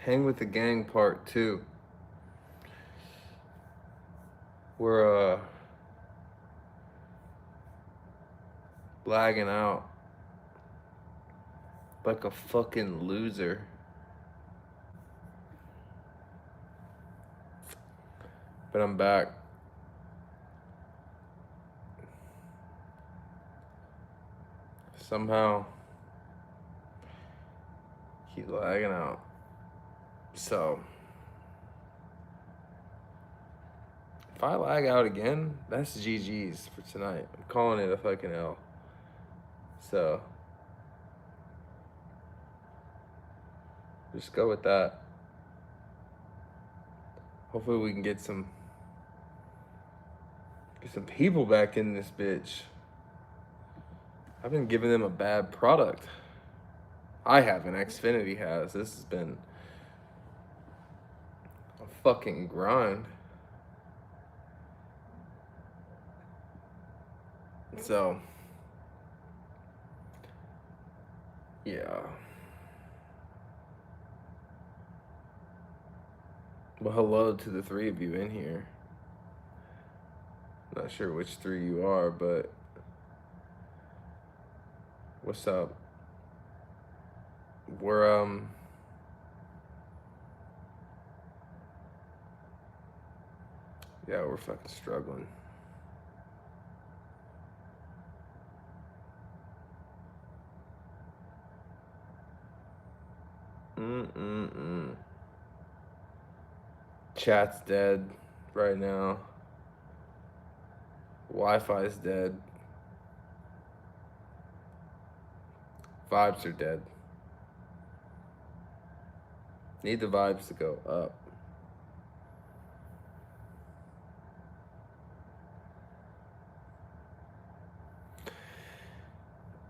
Hang with the Gang Part 2. We're lagging out like a fucking loser. But I'm back. Somehow keep lagging out. So if I lag out again, that's GG's for tonight. I'm calling it a fucking L. So just go with that. Hopefully we can get some people back in this bitch. I've been giving them a bad product. I haven't. Xfinity has. This has been a fucking grind. So, yeah. Well, hello to the three of you in here. Not sure which three you are, but what's up? We're yeah, we're fucking struggling. Chat's dead right now. Wi-Fi's dead. Vibes are dead. Need the vibes to go up.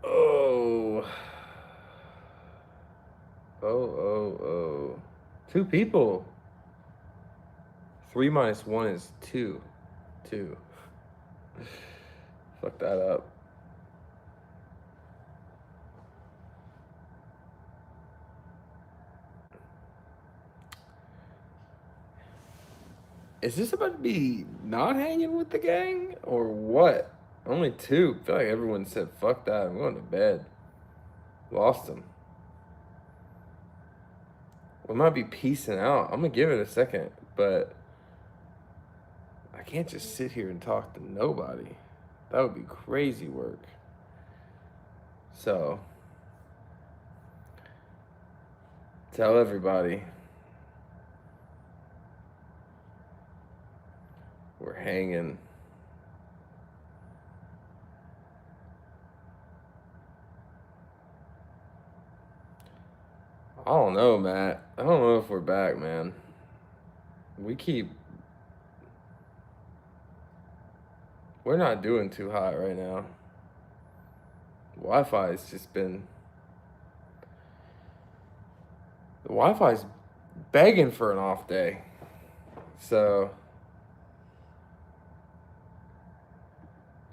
Oh. 2 people. 3 minus 1 is 2. 2. Fuck that up. Is this about to be not hanging with the gang or what? Only 2. I feel like everyone said fuck that. I'm going to bed. Lost them. We might be peacing out. I'm gonna give it a second, but I can't just sit here and talk to nobody. That would be crazy work. So, tell everybody we're hanging. I don't know, Matt. I don't know if we're back, man. We're not doing too hot right now. Wi-Fi's just been, the Wi-Fi's begging for an off day. So,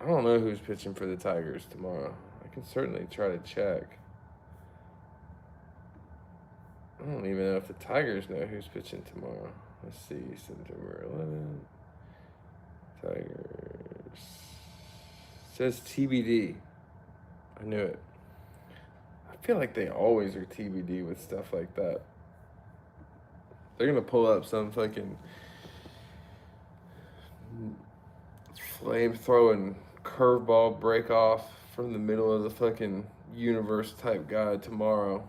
I don't know who's pitching for the Tigers tomorrow. I can certainly try to check. I don't even know if the Tigers know who's pitching tomorrow. Let's see, September 11th. Tigers. Says TBD. I knew it. I feel like they always are TBD with stuff like that. They're gonna pull up some fucking flame throwing curveball break off from the middle of the fucking universe type guy tomorrow.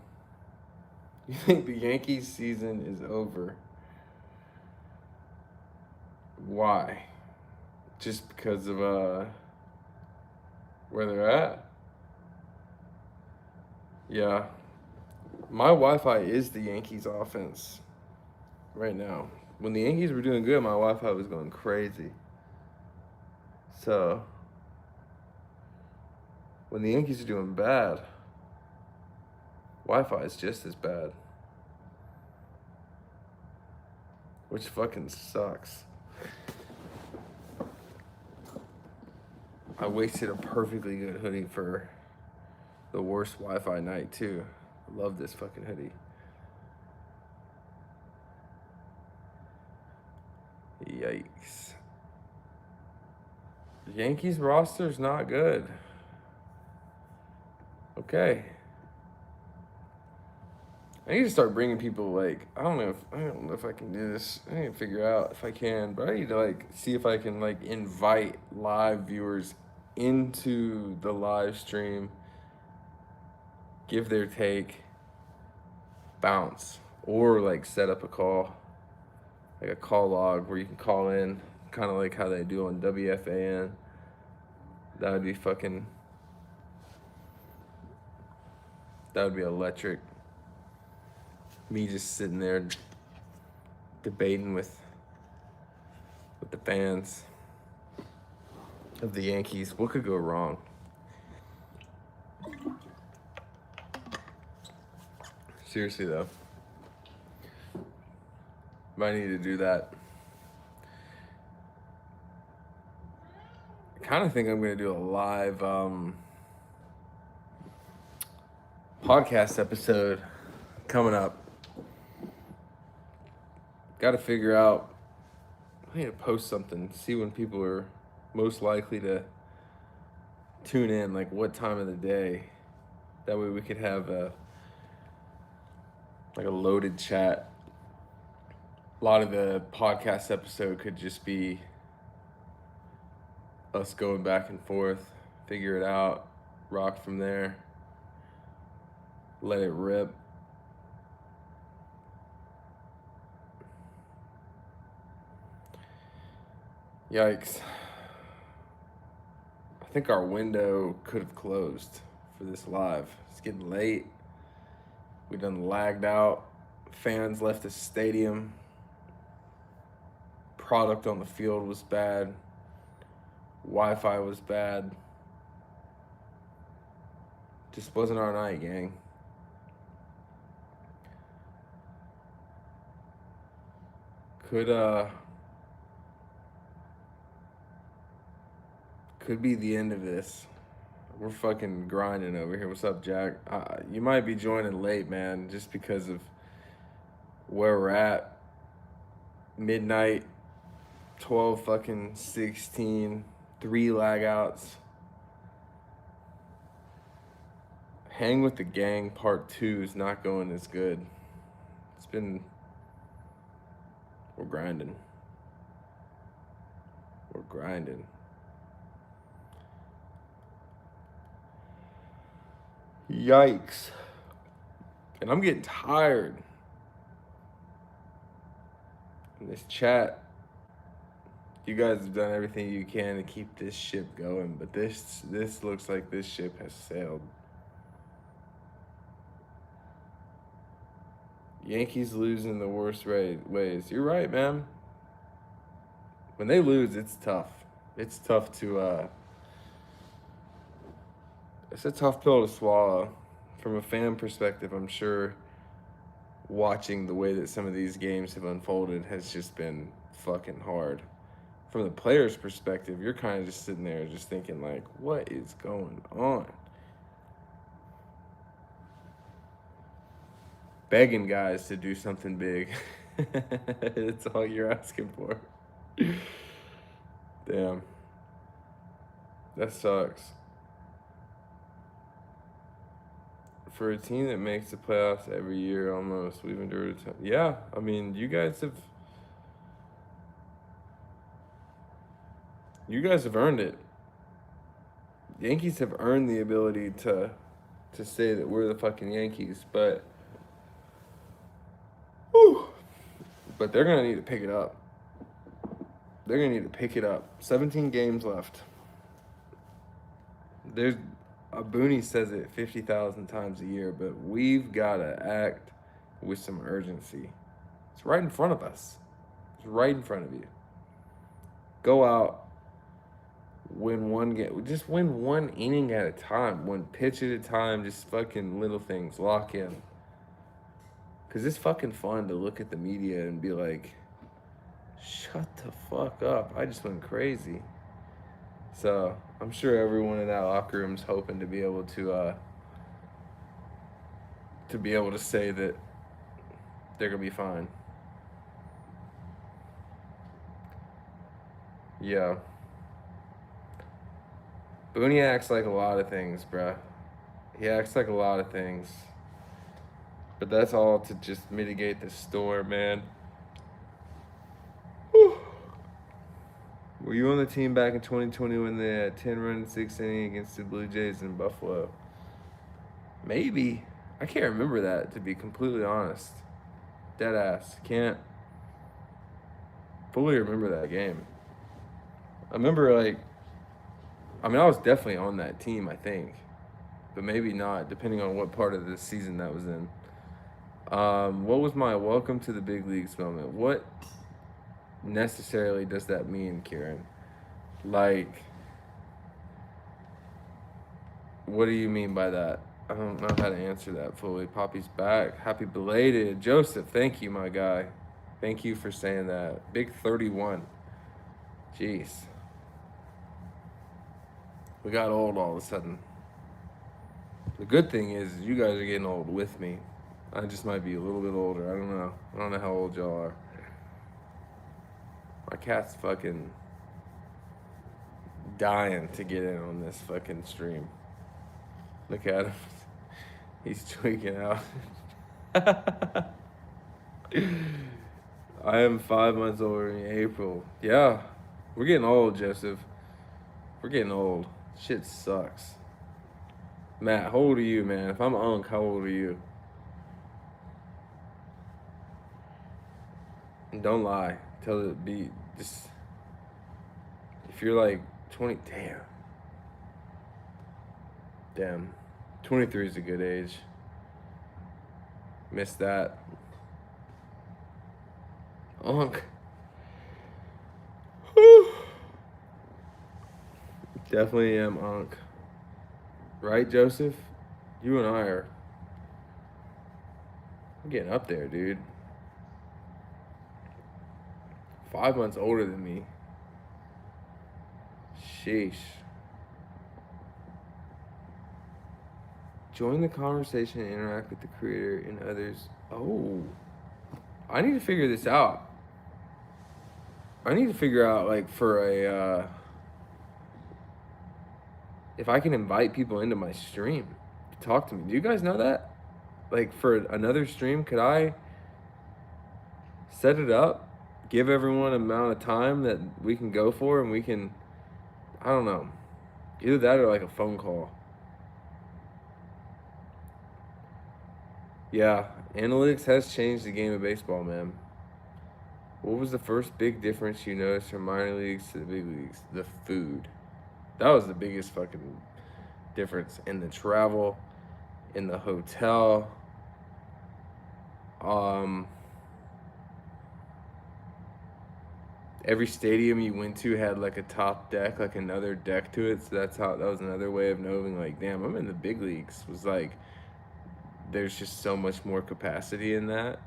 You think the Yankees season is over? Why? Just because of where they're at? Yeah. My Wi-Fi is the Yankees offense right now. When the Yankees were doing good, my Wi-Fi was going crazy. So, when the Yankees are doing bad, Wi-Fi is just as bad. Which fucking sucks. I wasted a perfectly good hoodie for the worst Wi-Fi night too. I love this fucking hoodie. Yikes. Yankees roster's not good. Okay. I need to start bringing people, like, I don't know if I can do this. I need to figure out if I can, but I need to, like, see if I can, like, invite live viewers into the live stream, give their take, bounce, or, like, set up a call, like a call log where you can call in, kind of like how they do on WFAN. That would be electric. Me just sitting there debating with the fans of the Yankees. What could go wrong? Seriously though, might need to do that. I kind of think I'm gonna do a live podcast episode coming up. Got to figure out. I need to post something, see when people are most likely to tune in, like what time of the day. That way we could have a loaded chat. A lot of the podcast episode could just be us going back and forth, figure it out, rock from there, let it rip. Yikes. I think our window could have closed for this live. It's getting late. We done lagged out. Fans left the stadium. Product on the field was bad. Wi-Fi was bad. Just wasn't our night, gang. Could be the end of this. We're fucking grinding over here. What's up, Jack? You might be joining late, man, just because of where we're at. Midnight, 12 fucking 16, 3 lag outs. Hang with the Gang Part 2 is not going as good. We're grinding. We're grinding. Yikes. And I'm getting tired. In this chat, you guys have done everything you can to keep this ship going, but this looks like this ship has sailed. Yankees lose in the worst ways. You're right, man. When they lose, it's tough. It's tough to it's a tough pill to swallow. From a fan perspective, I'm sure watching the way that some of these games have unfolded has just been fucking hard. From the player's perspective, you're kind of just sitting there just thinking like, what is going on? Begging guys to do something big. It's all you're asking for. Damn. That sucks. For a team that makes the playoffs every year almost, we've endured a time. Yeah, I mean, you guys have earned it. Yankees have earned the ability to say that we're the fucking Yankees, but they're gonna need to pick it up. They're gonna need to pick it up. 17 games left. Booney says it 50,000 times a year, but we've gotta act with some urgency. It's right in front of us. It's right in front of you. Go out, win one game. Just win one inning at a time, one pitch at a time. Just fucking little things. Lock in. Because it's fucking fun to look at the media and be like, shut the fuck up. I just went crazy. So I'm sure everyone in that locker room's hoping to be able to say that they're gonna be fine. Yeah. Booney acts like a lot of things, bruh. He acts like a lot of things. But that's all to just mitigate the storm, man. Whew. Were you on the team back in 2020 when they had 10 runs, 6 innings against the Blue Jays in Buffalo? Maybe. I can't remember that, to be completely honest. Dead ass. Can't fully remember that game. I remember, like, I was definitely on that team, I think. But maybe not, depending on what part of the season that was in. What was my welcome to the big leagues moment? What necessarily does that mean, Kieran? Like, what do you mean by that? I don't know how to answer that fully. Poppy's back. Happy belated. Joseph, thank you, my guy. Thank you for saying that. Big 31. Jeez. We got old all of a sudden. The good thing is you guys are getting old with me. I just might be a little bit older. I don't know. I don't know how old y'all are. My cat's fucking dying to get in on this fucking stream. Look at him. He's tweaking out. I am 5 months older in April. Yeah. We're getting old, Joseph. We're getting old. Shit sucks. Matt, how old are you, man? If I'm Unc, how old are you? And don't lie. Tell it be just. If you're like 20, damn. 23 is a good age. Missed that. Unc. Definitely am Unc. Right, Joseph? You and I are getting up there, dude. 5 months older than me. Sheesh. Join the conversation and interact with the creator and others. Oh. I need to figure this out. I need to figure out, like, for a, if I can invite people into my stream to talk to me. Do you guys know that? Like, for another stream, could I set it up? Give everyone an amount of time that we can go for, and we can, I don't know. Either that or, like, a phone call. Yeah, analytics has changed the game of baseball, man. What was the first big difference you noticed from minor leagues to the big leagues? The food. That was the biggest fucking difference in the travel, in the hotel. Every stadium you went to had like a top deck, like another deck to it. So that was another way of knowing, like, damn, I'm in the big leagues. Was like, there's just so much more capacity in that.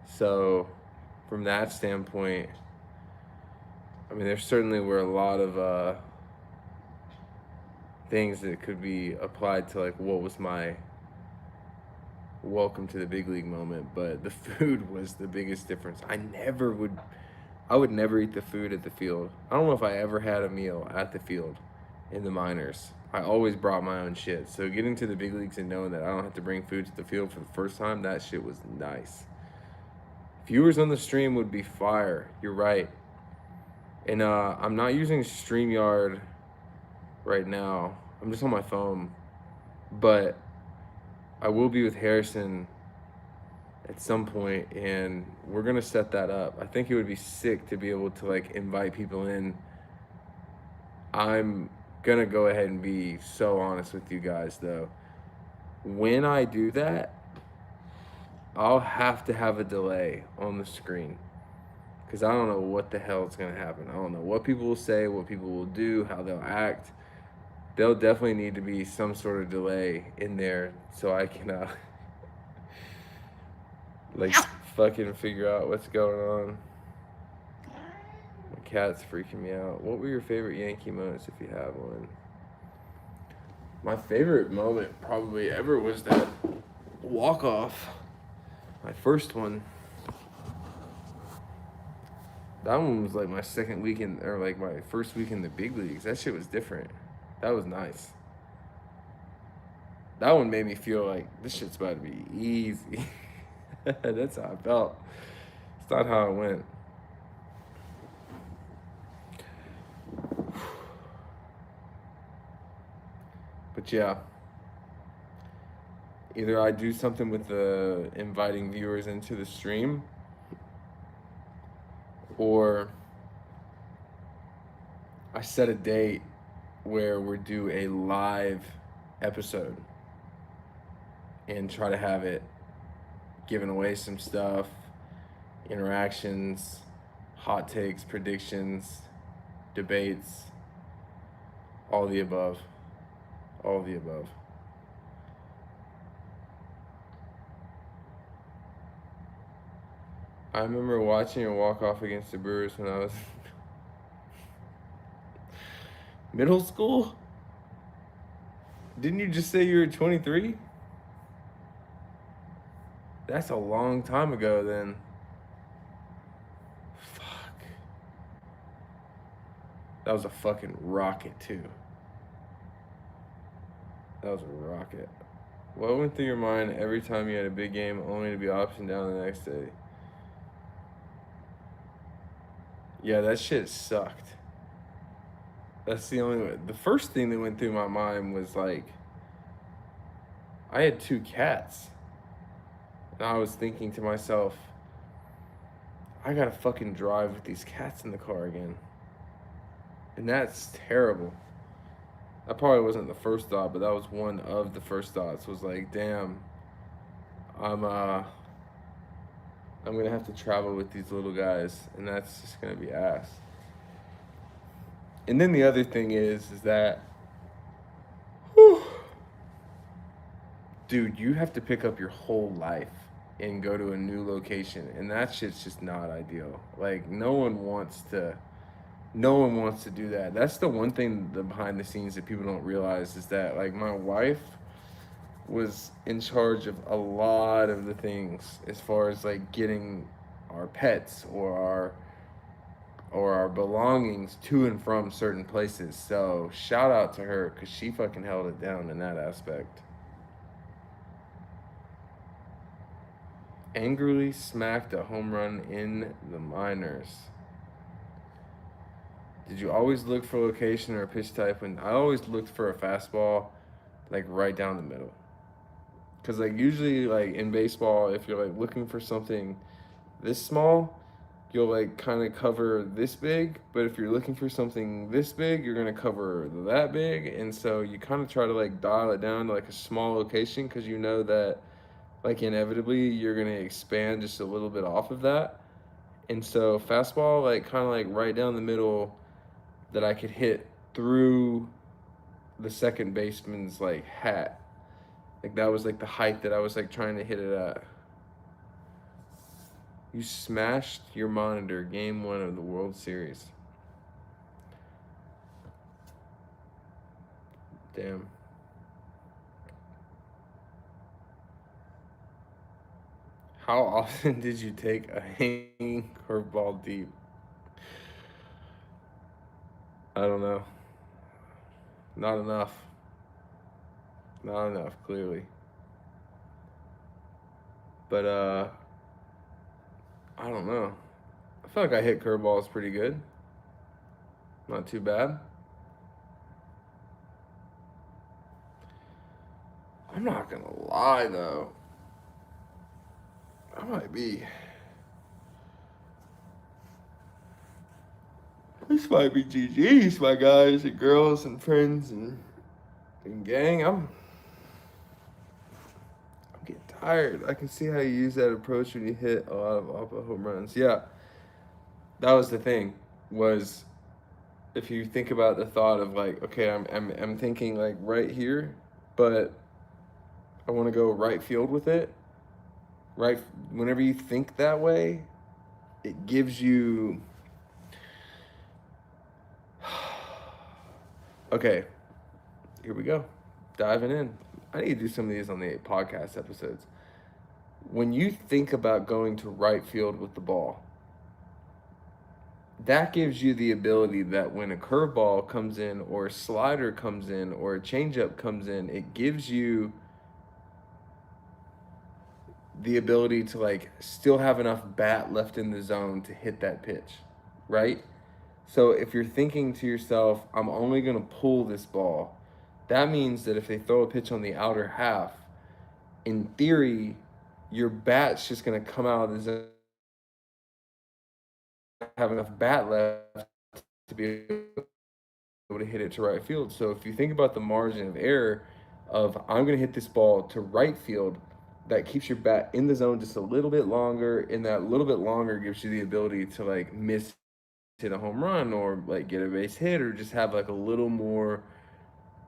So from that standpoint, there certainly were a lot of things that could be applied to, like, what was my welcome to the big league moment, but the food was the biggest difference. I would never eat the food at the field. I don't know if I ever had a meal at the field in the minors. I always brought my own shit. So getting to the big leagues and knowing that I don't have to bring food to the field for the first time, that shit was nice. Viewers on the stream would be fire. You're right. And I'm not using StreamYard right now. I'm just on my phone. But I will be with Harrison at some point, and we're gonna set that up. I think it would be sick to be able to, like, invite people in. I'm gonna go ahead and be so honest with you guys, though. When I do that, I'll have to have a delay on the screen, because I don't know what the hell is gonna happen. I don't know what people will say, what people will do, how they'll act. There'll definitely need to be some sort of delay in there so I can like, fucking figure out what's going on. My cat's freaking me out. What were your favorite Yankee moments, if you have one? My favorite moment probably ever was that walk-off. My first one. That one was like my second week in, or like my first week in the big leagues. That shit was different. That was nice. That one made me feel like this shit's about to be easy. That's how I felt. It's not how it went. But yeah, either I do something with the inviting viewers into the stream, or I set a date where we do a live episode and try to have it giving away some stuff, interactions, hot takes, predictions, debates, all the above. All the above. I remember watching her walk off against the Brewers when I was middle school. Didn't you just say you were 23? That's a long time ago then. Fuck. That was a fucking rocket too. That was a rocket. What went through your mind every time you had a big game only to be optioned down the next day? Yeah, that shit sucked. That's the only way. The first thing that went through my mind was like, I had 2 cats. And I was thinking to myself, I gotta fucking drive with these cats in the car again. And that's terrible. That probably wasn't the first thought, but that was one of the first thoughts. Was like, damn, I'm gonna have to travel with these little guys, and that's just gonna be ass. And then the other thing is that, whew, dude, you have to pick up your whole life and go to a new location, and that shit's just not ideal. Like, no one wants to do that. That's the one thing, the behind the scenes, that people don't realize, is that like my wife was in charge of a lot of the things as far as like getting our pets or our belongings to and from certain places. So shout out to her, because she fucking held it down in that aspect. Angrily smacked a home run in the minors. Did you always look for location or pitch type? When I always looked for a fastball, like right down the middle. Cause like usually like in baseball, if you're like looking for something this small, you'll like kind of cover this big. But if you're looking for something this big, you're gonna cover that big. And so you kind of try to like dial it down to like a small location, because you know that like inevitably you're gonna expand just a little bit off of that. And so fastball, like kind of like right down the middle, that I could hit through the second baseman's like hat. Like that was like the height that I was like trying to hit it at. You smashed your monitor game 1 of the World Series. Damn. How often did you take a hanging curveball deep? I don't know. Not enough. Not enough, clearly. But I don't know. I feel like I hit curveballs pretty good. Not too bad. I'm not gonna lie though. I might be. This might be GG's, my guys and girls and friends and gang. I'm getting tired. I can see how you use that approach when you hit a lot of oppo home runs. Yeah, that was the thing. Was if you think about the thought of like, okay, I'm thinking like right here, but I want to go right field with it. Right, whenever you think that way, it gives you. Okay, here we go. Diving in. I need to do some of these on the podcast episodes. When you think about going to right field with the ball, that gives you the ability that when a curveball comes in or a slider comes in or a changeup comes in, it gives you the ability to like still have enough bat left in the zone to hit that pitch, right? So if you're thinking to yourself, I'm only going to pull this ball, that means that if they throw a pitch on the outer half, in theory, your bat's just going to come out of the zone, have enough bat left to be able to hit it to right field. So if you think about the margin of error of I'm going to hit this ball to right field, that keeps your bat in the zone just a little bit longer, and that little bit longer gives you the ability to like miss hit a home run or like get a base hit or just have like a little more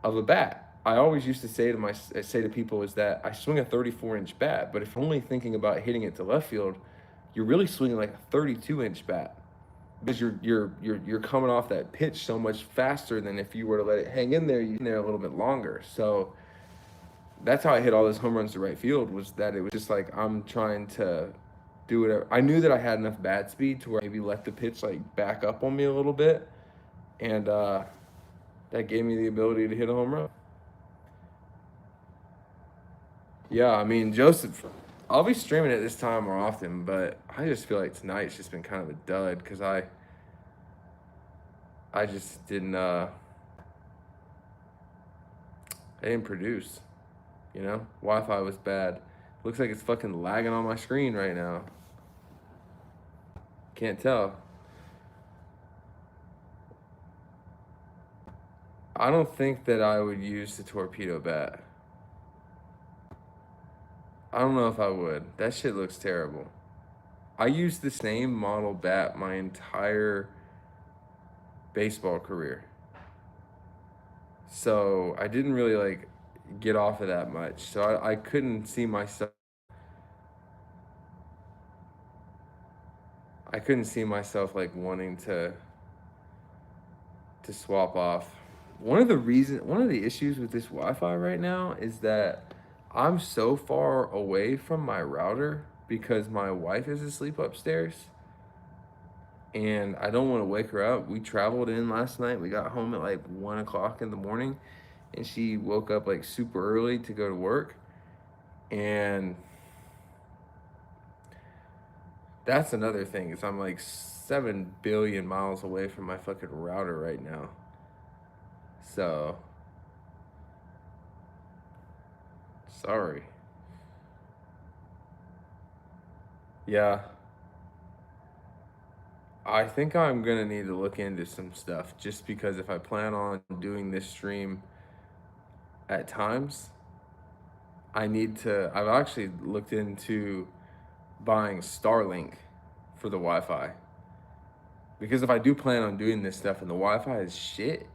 of a bat. I always used to say to people is that I swing a 34-inch bat, but if you're only thinking about hitting it to left field, you're really swinging like a 32-inch bat because you're coming off that pitch so much faster than if you were to let it hang in there, you're in there a little bit longer. So that's how I hit all those home runs to right field, was that it was just like I'm trying to do whatever. I knew that I had enough bat speed to where maybe let the pitch like back up on me a little bit, and that gave me the ability to hit a home run. Yeah, I mean Joseph, I'll be streaming it this time more often, but I just feel like tonight's just been kind of a dud because I just didn't I didn't produce. You know, Wi-Fi was bad. Looks like it's fucking lagging on my screen right now. Can't tell. I don't think that I would use the torpedo bat. I don't know if I would. That shit looks terrible. I used the same model bat my entire baseball career. So I didn't really like get off of that much. So I couldn't see myself like wanting to swap off. One of the issues with this Wi-Fi right now is that I'm so far away from my router because my wife is asleep upstairs and I don't want to wake her up. We traveled in last night. We got home at like 1 o'clock in the morning and she woke up like super early to go to work. And that's another thing is I'm like 7 billion miles away from my fucking router right now. So, sorry. Yeah. I think I'm gonna need to look into some stuff just because if I plan on doing this stream at times, I've actually looked into buying Starlink for the Wi-Fi. Because if I do plan on doing this stuff and the Wi-Fi is shit,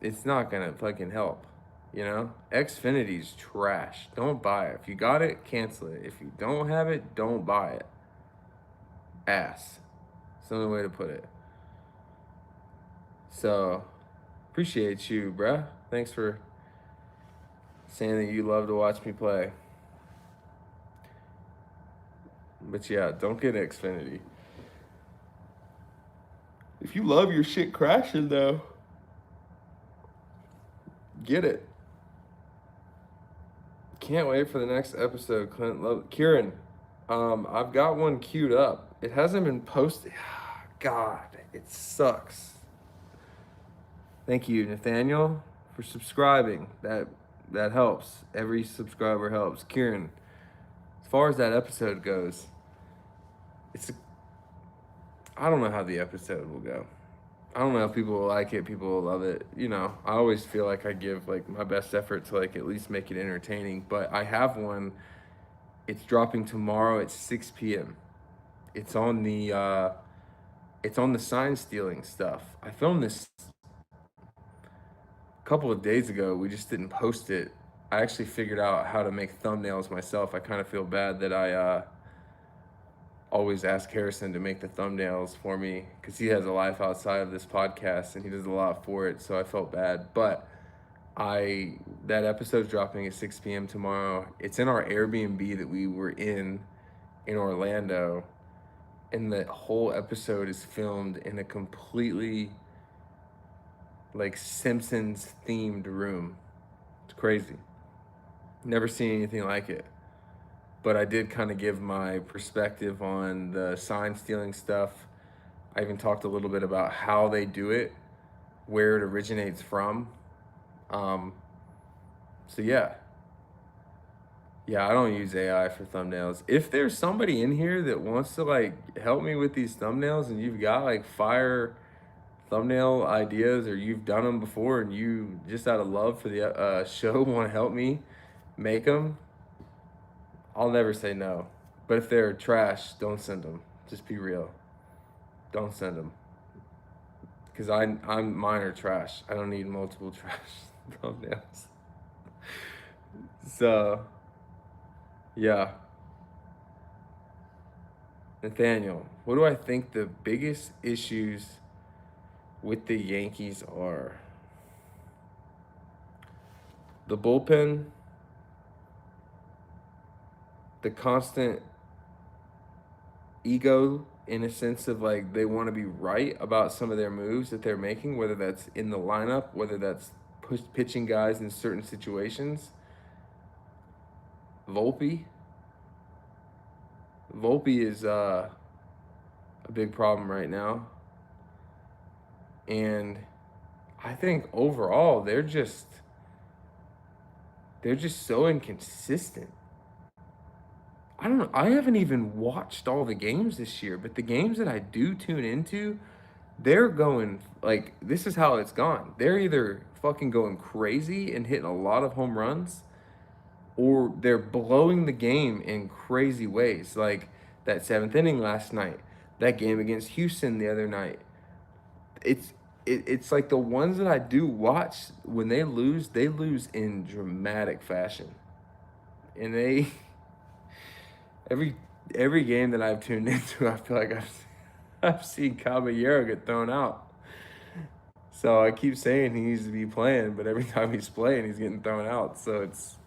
it's not gonna fucking help. You know? Xfinity's trash. Don't buy it. If you got it, cancel it. If you don't have it, don't buy it. Ass. That's the only way to put it. So, appreciate you, bruh. Thanks for saying that you love to watch me play. But yeah, don't get Xfinity. If you love your shit crashing though, get it. Can't wait for the next episode, Clint. Kieran, I've got one queued up. It hasn't been posted. God, it sucks. Thank you, Nathaniel, for subscribing. That helps. Every subscriber helps. Kieran, as far as that episode goes, I don't know how the episode will go. I don't know if people will like it, people will love it. You know, I always feel like I give like my best effort to like at least make it entertaining. But I have one. It's dropping tomorrow at 6 p.m. It's on the sign stealing stuff. I filmed this a couple of days ago. We just didn't post it. I actually figured out how to make thumbnails myself. I kind of feel bad that I always ask Harrison to make the thumbnails for me because he has a life outside of this podcast and he does a lot for it. So I felt bad, but that episode's dropping at 6 p.m. tomorrow. It's in our Airbnb that we were in Orlando, and the whole episode is filmed in a completely like Simpsons themed room. It's crazy. Never seen anything like it. But I did kind of give my perspective on the sign stealing stuff. I even talked a little bit about how they do it, where it originates from. Um, so yeah, I don't use AI for thumbnails. If there's somebody in here that wants to like help me with these thumbnails, and you've got like fire thumbnail ideas, or you've done them before and you just out of love for the show want to help me make them, I'll never say no. But if they're trash, don't send them. Just be real. Don't send them. Because I'm mine are trash. I don't need multiple trash thumbnails. So yeah, Nathaniel, what do I think the biggest issues with the Yankees are? The bullpen, the constant ego in a sense of like they want to be right about some of their moves that they're making, whether that's in the lineup, whether that's pitching guys in certain situations. Volpe, Volpe is a big problem right now, and I think overall they're just so inconsistent. I don't know. I haven't even watched all the games this year, but the games that I do tune into, they're going like this is how it's gone. They're either fucking going crazy and hitting a lot of home runs, or they're blowing the game in crazy ways. Like that seventh inning last night, that game against Houston the other night. It's it's like the ones that I do watch when they lose in dramatic fashion, and they every every game that I've tuned into, I feel like I've seen Caballero get thrown out. So I keep saying he needs to be playing, but every time he's playing, he's getting thrown out. So it's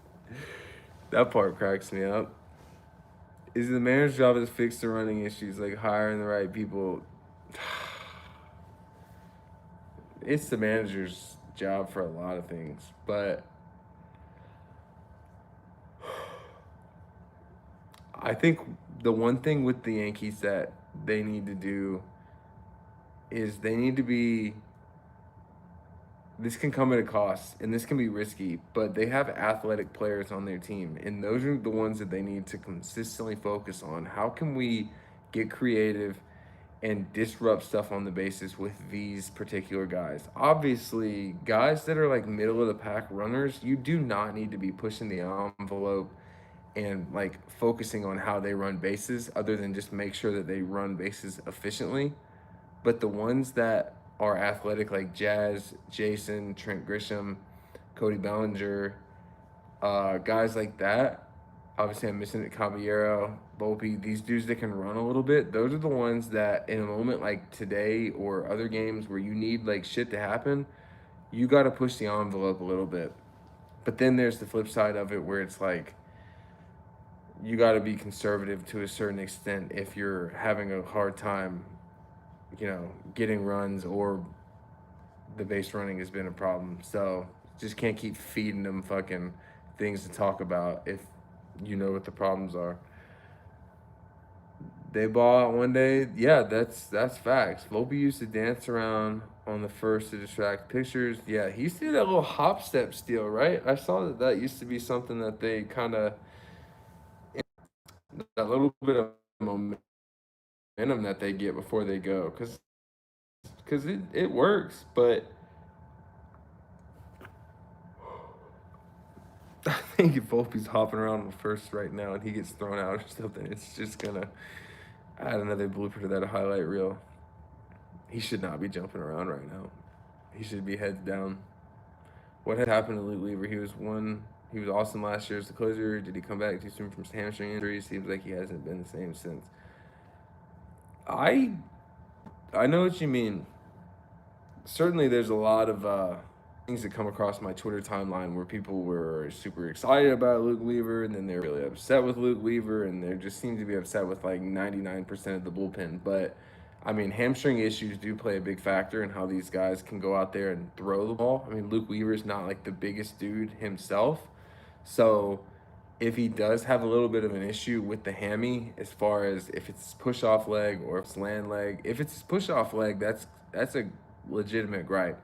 that part cracks me up. Is the manager's job to fix the running issues, like hiring the right people? It's the manager's job for a lot of things, but I think the one thing with the Yankees that they need to do is they need to be. This can come at a cost, and this can be risky, but they have athletic players on their team, and those are the ones that they need to consistently focus on. How can we get creative and disrupt stuff on the bases with these particular guys? Obviously, guys that are like middle of the pack runners, you do not need to be pushing the envelope and like focusing on how they run bases other than just make sure that they run bases efficiently. But the ones that are athletic, like Jazz, Jason, Trent Grisham, Cody Bellinger, guys like that. Obviously, I'm missing it. Caballero, Volpe, these dudes that can run a little bit. Those are the ones that, in a moment like today or other games where you need like shit to happen, you got to push the envelope a little bit. But then there's the flip side of it where it's like you got to be conservative to a certain extent if you're having a hard time, getting runs, or the base running has been a problem. So just can't keep feeding them fucking things to talk about if you know what the problems are. They ball out one day. Yeah, that's facts. Volpe used to dance around on the first to distract pictures. Yeah, he used to do that little hop step steal, right? I saw that used to be something that they kind of that little bit of momentum that they get before they go, because it works, but I think if Volpe's hopping around on first right now and he gets thrown out or something, it's just gonna add another blooper to that highlight reel. He should not be jumping around right now. He should be heads down. What had happened to Luke Weaver? He was awesome last year as the closer. Did he come back too soon from hamstring injury? Seems like he hasn't been the same since. I I know what you mean. Certainly, there's a lot of things that come across my Twitter timeline where people were super excited about Luke Weaver, and then they're really upset with Luke Weaver, and they just seem to be upset with like 99% of the bullpen. But I mean, hamstring issues do play a big factor in how these guys can go out there and throw the ball. I mean, Luke Weaver's not like the biggest dude himself, so if he does have a little bit of an issue with the hammy, as far as if it's push off leg or if it's land leg, if it's push off leg, that's a legitimate gripe,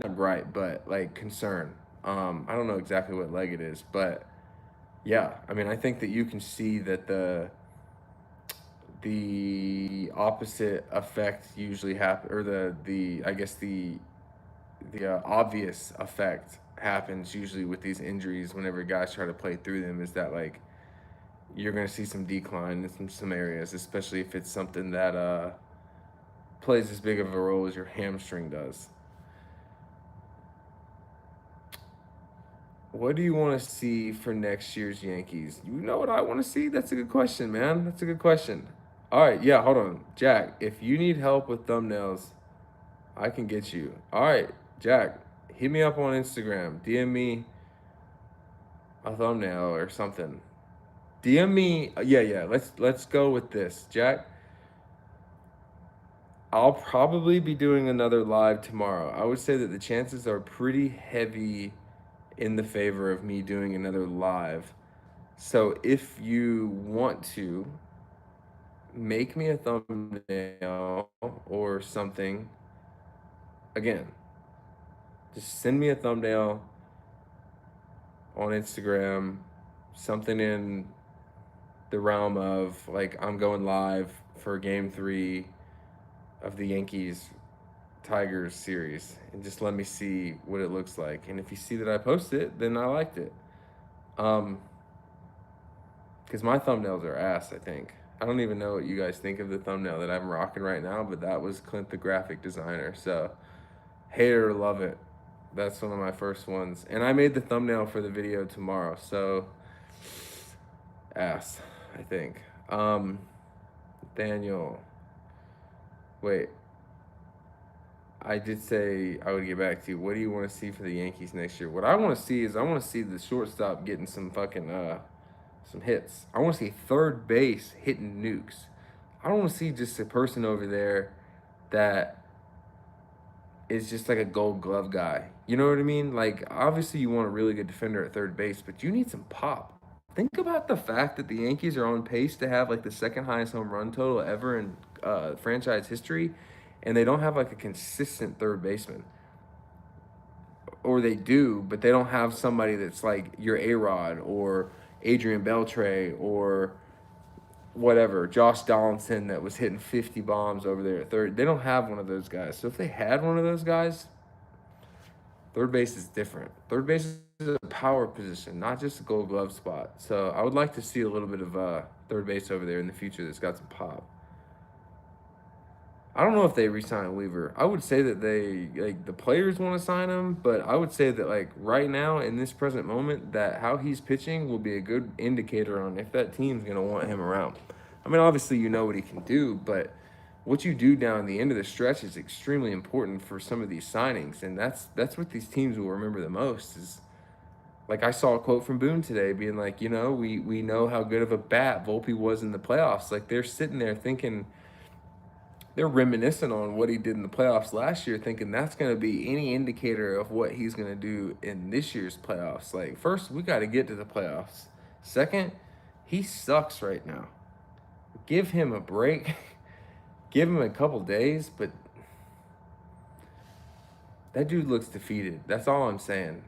not gripe, but like concern. I don't know exactly what leg it is, but yeah, I mean, I think that you can see that the opposite effect usually happen, or the I guess the obvious effect happens usually with these injuries whenever guys try to play through them, is that like you're going to see some decline in some areas, especially if it's something that plays as big of a role as your hamstring does. What do you want to see for next year's Yankees? You know what I want to see? That's a good question, man. That's a good question. All right, yeah, hold on. Jack, if you need help with thumbnails, I can get you. All right, Jack, hit me up on Instagram. DM me a thumbnail or something. DM me. Yeah. Let's go with this, Jack. I'll probably be doing another live tomorrow. I would say that the chances are pretty heavy in the favor of me doing another live. So if you want to, make me a thumbnail or something. Again, just send me a thumbnail on Instagram, something in the realm of like I'm going live for game 3 of the Yankees Tigers series, and just let me see what it looks like. And if you see that I post it, then I liked it. Because my thumbnails are ass, I think. I don't even know what you guys think of the thumbnail that I'm rocking right now, but that was Clint, the graphic designer. So, hate it or love it. That's one of my first ones. And I made the thumbnail for the video tomorrow, so ass, I think. Daniel. Wait. I did say I would get back to you. What do you want to see for the Yankees next year? What I want to see is I want to see the shortstop getting some fucking some hits. I want to see third base hitting nukes. I don't want to see just a person over there that is just like a gold glove guy. You know what I mean? Like, obviously you want a really good defender at third base, but you need some pop. Think about the fact that the Yankees are on pace to have like the second highest home run total ever in franchise history, and they don't have like a consistent third baseman. Or they do, but they don't have somebody that's like your A-Rod or Adrian Beltre or whatever, Josh Donaldson that was hitting 50 bombs over there at third. They don't have one of those guys. So if they had one of those guys, third base is different. Third base is a power position, not just a gold glove spot. So I would like to see a little bit of third base over there in the future that's got some pop. I don't know if they re-sign Weaver. I would say that they like the players want to sign him, but I would say that like right now in this present moment, that how he's pitching will be a good indicator on if that team's gonna want him around. I mean, obviously you know what he can do, but what you do down the end of the stretch is extremely important for some of these signings, and that's what these teams will remember the most. Is like I saw a quote from Boone today, being like, you know, we know how good of a bat Volpe was in the playoffs. Like they're sitting there thinking. They're reminiscing on what he did in the playoffs last year, thinking that's going to be any indicator of what he's going to do in this year's playoffs. Like, first, we got to get to the playoffs. Second, he sucks right now. Give him a break. Give him a couple days, but that dude looks defeated. That's all I'm saying.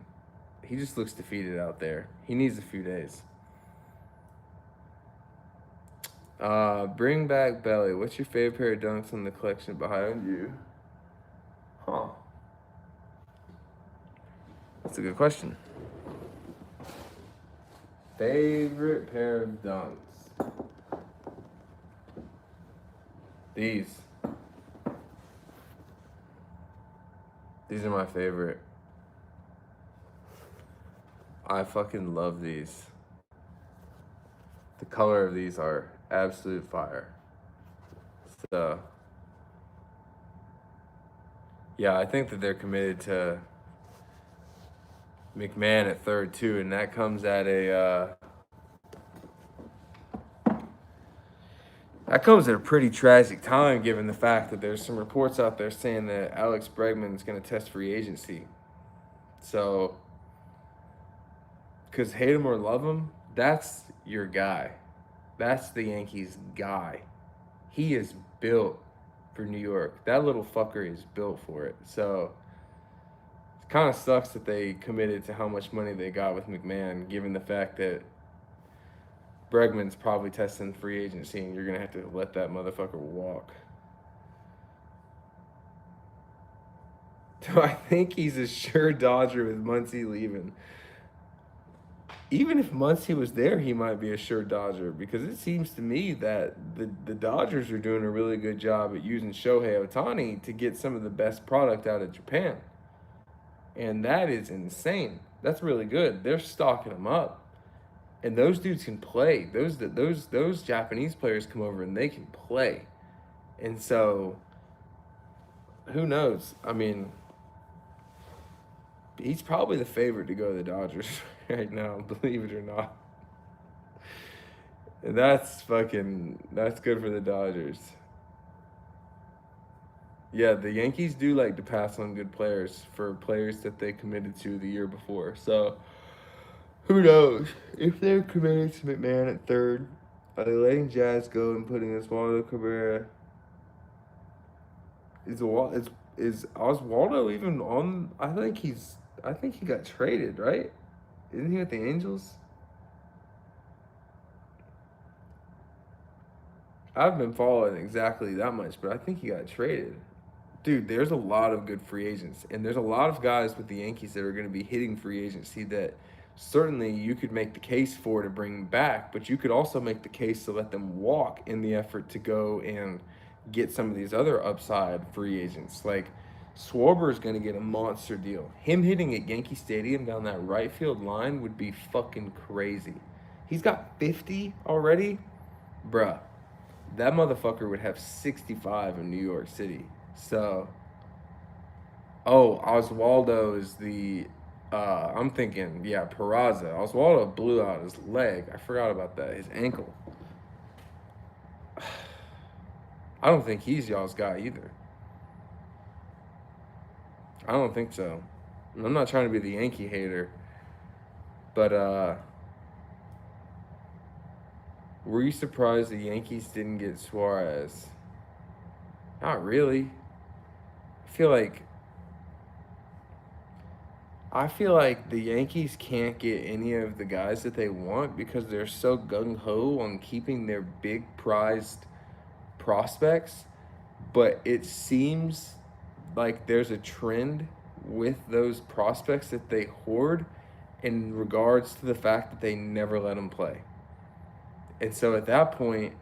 He just looks defeated out there. He needs a few days. Bring back Belly. What's your favorite pair of dunks in the collection behind you? Huh. That's a good question. Favorite pair of dunks? These. These are my favorite. I fucking love these. The color of these are absolute fire. So, yeah, I think that they're committed to McMahon at third too, and that comes at a pretty tragic time, given the fact that there's some reports out there saying that Alex Bregman's going to test free agency. So, because hate him or love him, that's your guy. That's the Yankees' guy. He is built for New York. That little fucker is built for it. So, it kind of sucks that they committed to how much money they got with McMahon, given the fact that Bregman's probably testing free agency, and you're gonna have to let that motherfucker walk. Do I think he's a sure Dodger with Muncy leaving? Even if Muncy was there, he might be a sure Dodger, because it seems to me that the Dodgers are doing a really good job at using Shohei Ohtani to get some of the best product out of Japan. And that is insane. That's really good. They're stocking him up. And those dudes can play. Those Japanese players come over and they can play. And so, who knows? I mean, he's probably the favorite to go to the Dodgers right now, believe it or not. And that's good for the Dodgers. Yeah, the Yankees do like to pass on good players for players that they committed to the year before. So, who knows? If they're committed to McMahon at third, are they letting Jazz go and putting Oswaldo Cabrera? Is Oswaldo even on? I think he got traded, right? Isn't he with the Angels? I haven't been following exactly that much, but I think he got traded. Dude, there's a lot of good free agents, and there's a lot of guys with the Yankees that are going to be hitting free agency that certainly you could make the case for to bring back, but you could also make the case to let them walk in the effort to go and get some of these other upside free agents. Like Schwarber is going to get a monster deal. Him hitting at Yankee Stadium down that right field line would be fucking crazy. He's got 50 already. Bruh, that motherfucker would have 65 in New York City. So, Oswaldo is the. I'm thinking, yeah, Peraza. Oswaldo blew out his leg. I forgot about that. His ankle. I don't think he's y'all's guy either. I don't think so. I'm not trying to be the Yankee hater, but were you surprised the Yankees didn't get Suarez? Not really. I feel like the Yankees can't get any of the guys that they want because they're so gung ho on keeping their big prized prospects. But it seems like there's a trend with those prospects that they hoard in regards to the fact that they never let them play. And so at that point,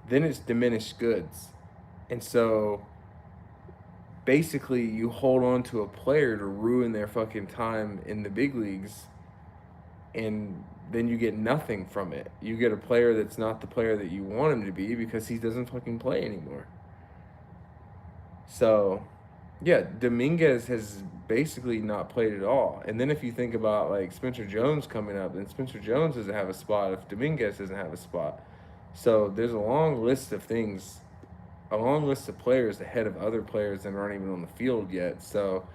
then it's diminished goods. And so basically you hold on to a player to ruin their fucking time in the big leagues, and then you get nothing from it. You get a player that's not the player that you want him to be because he doesn't fucking play anymore. So, yeah, Dominguez has basically not played at all. And then if you think about like Spencer Jones coming up, then Spencer Jones doesn't have a spot if Dominguez doesn't have a spot. So there's a long list of things, a long list of players ahead of other players that aren't even on the field yet. So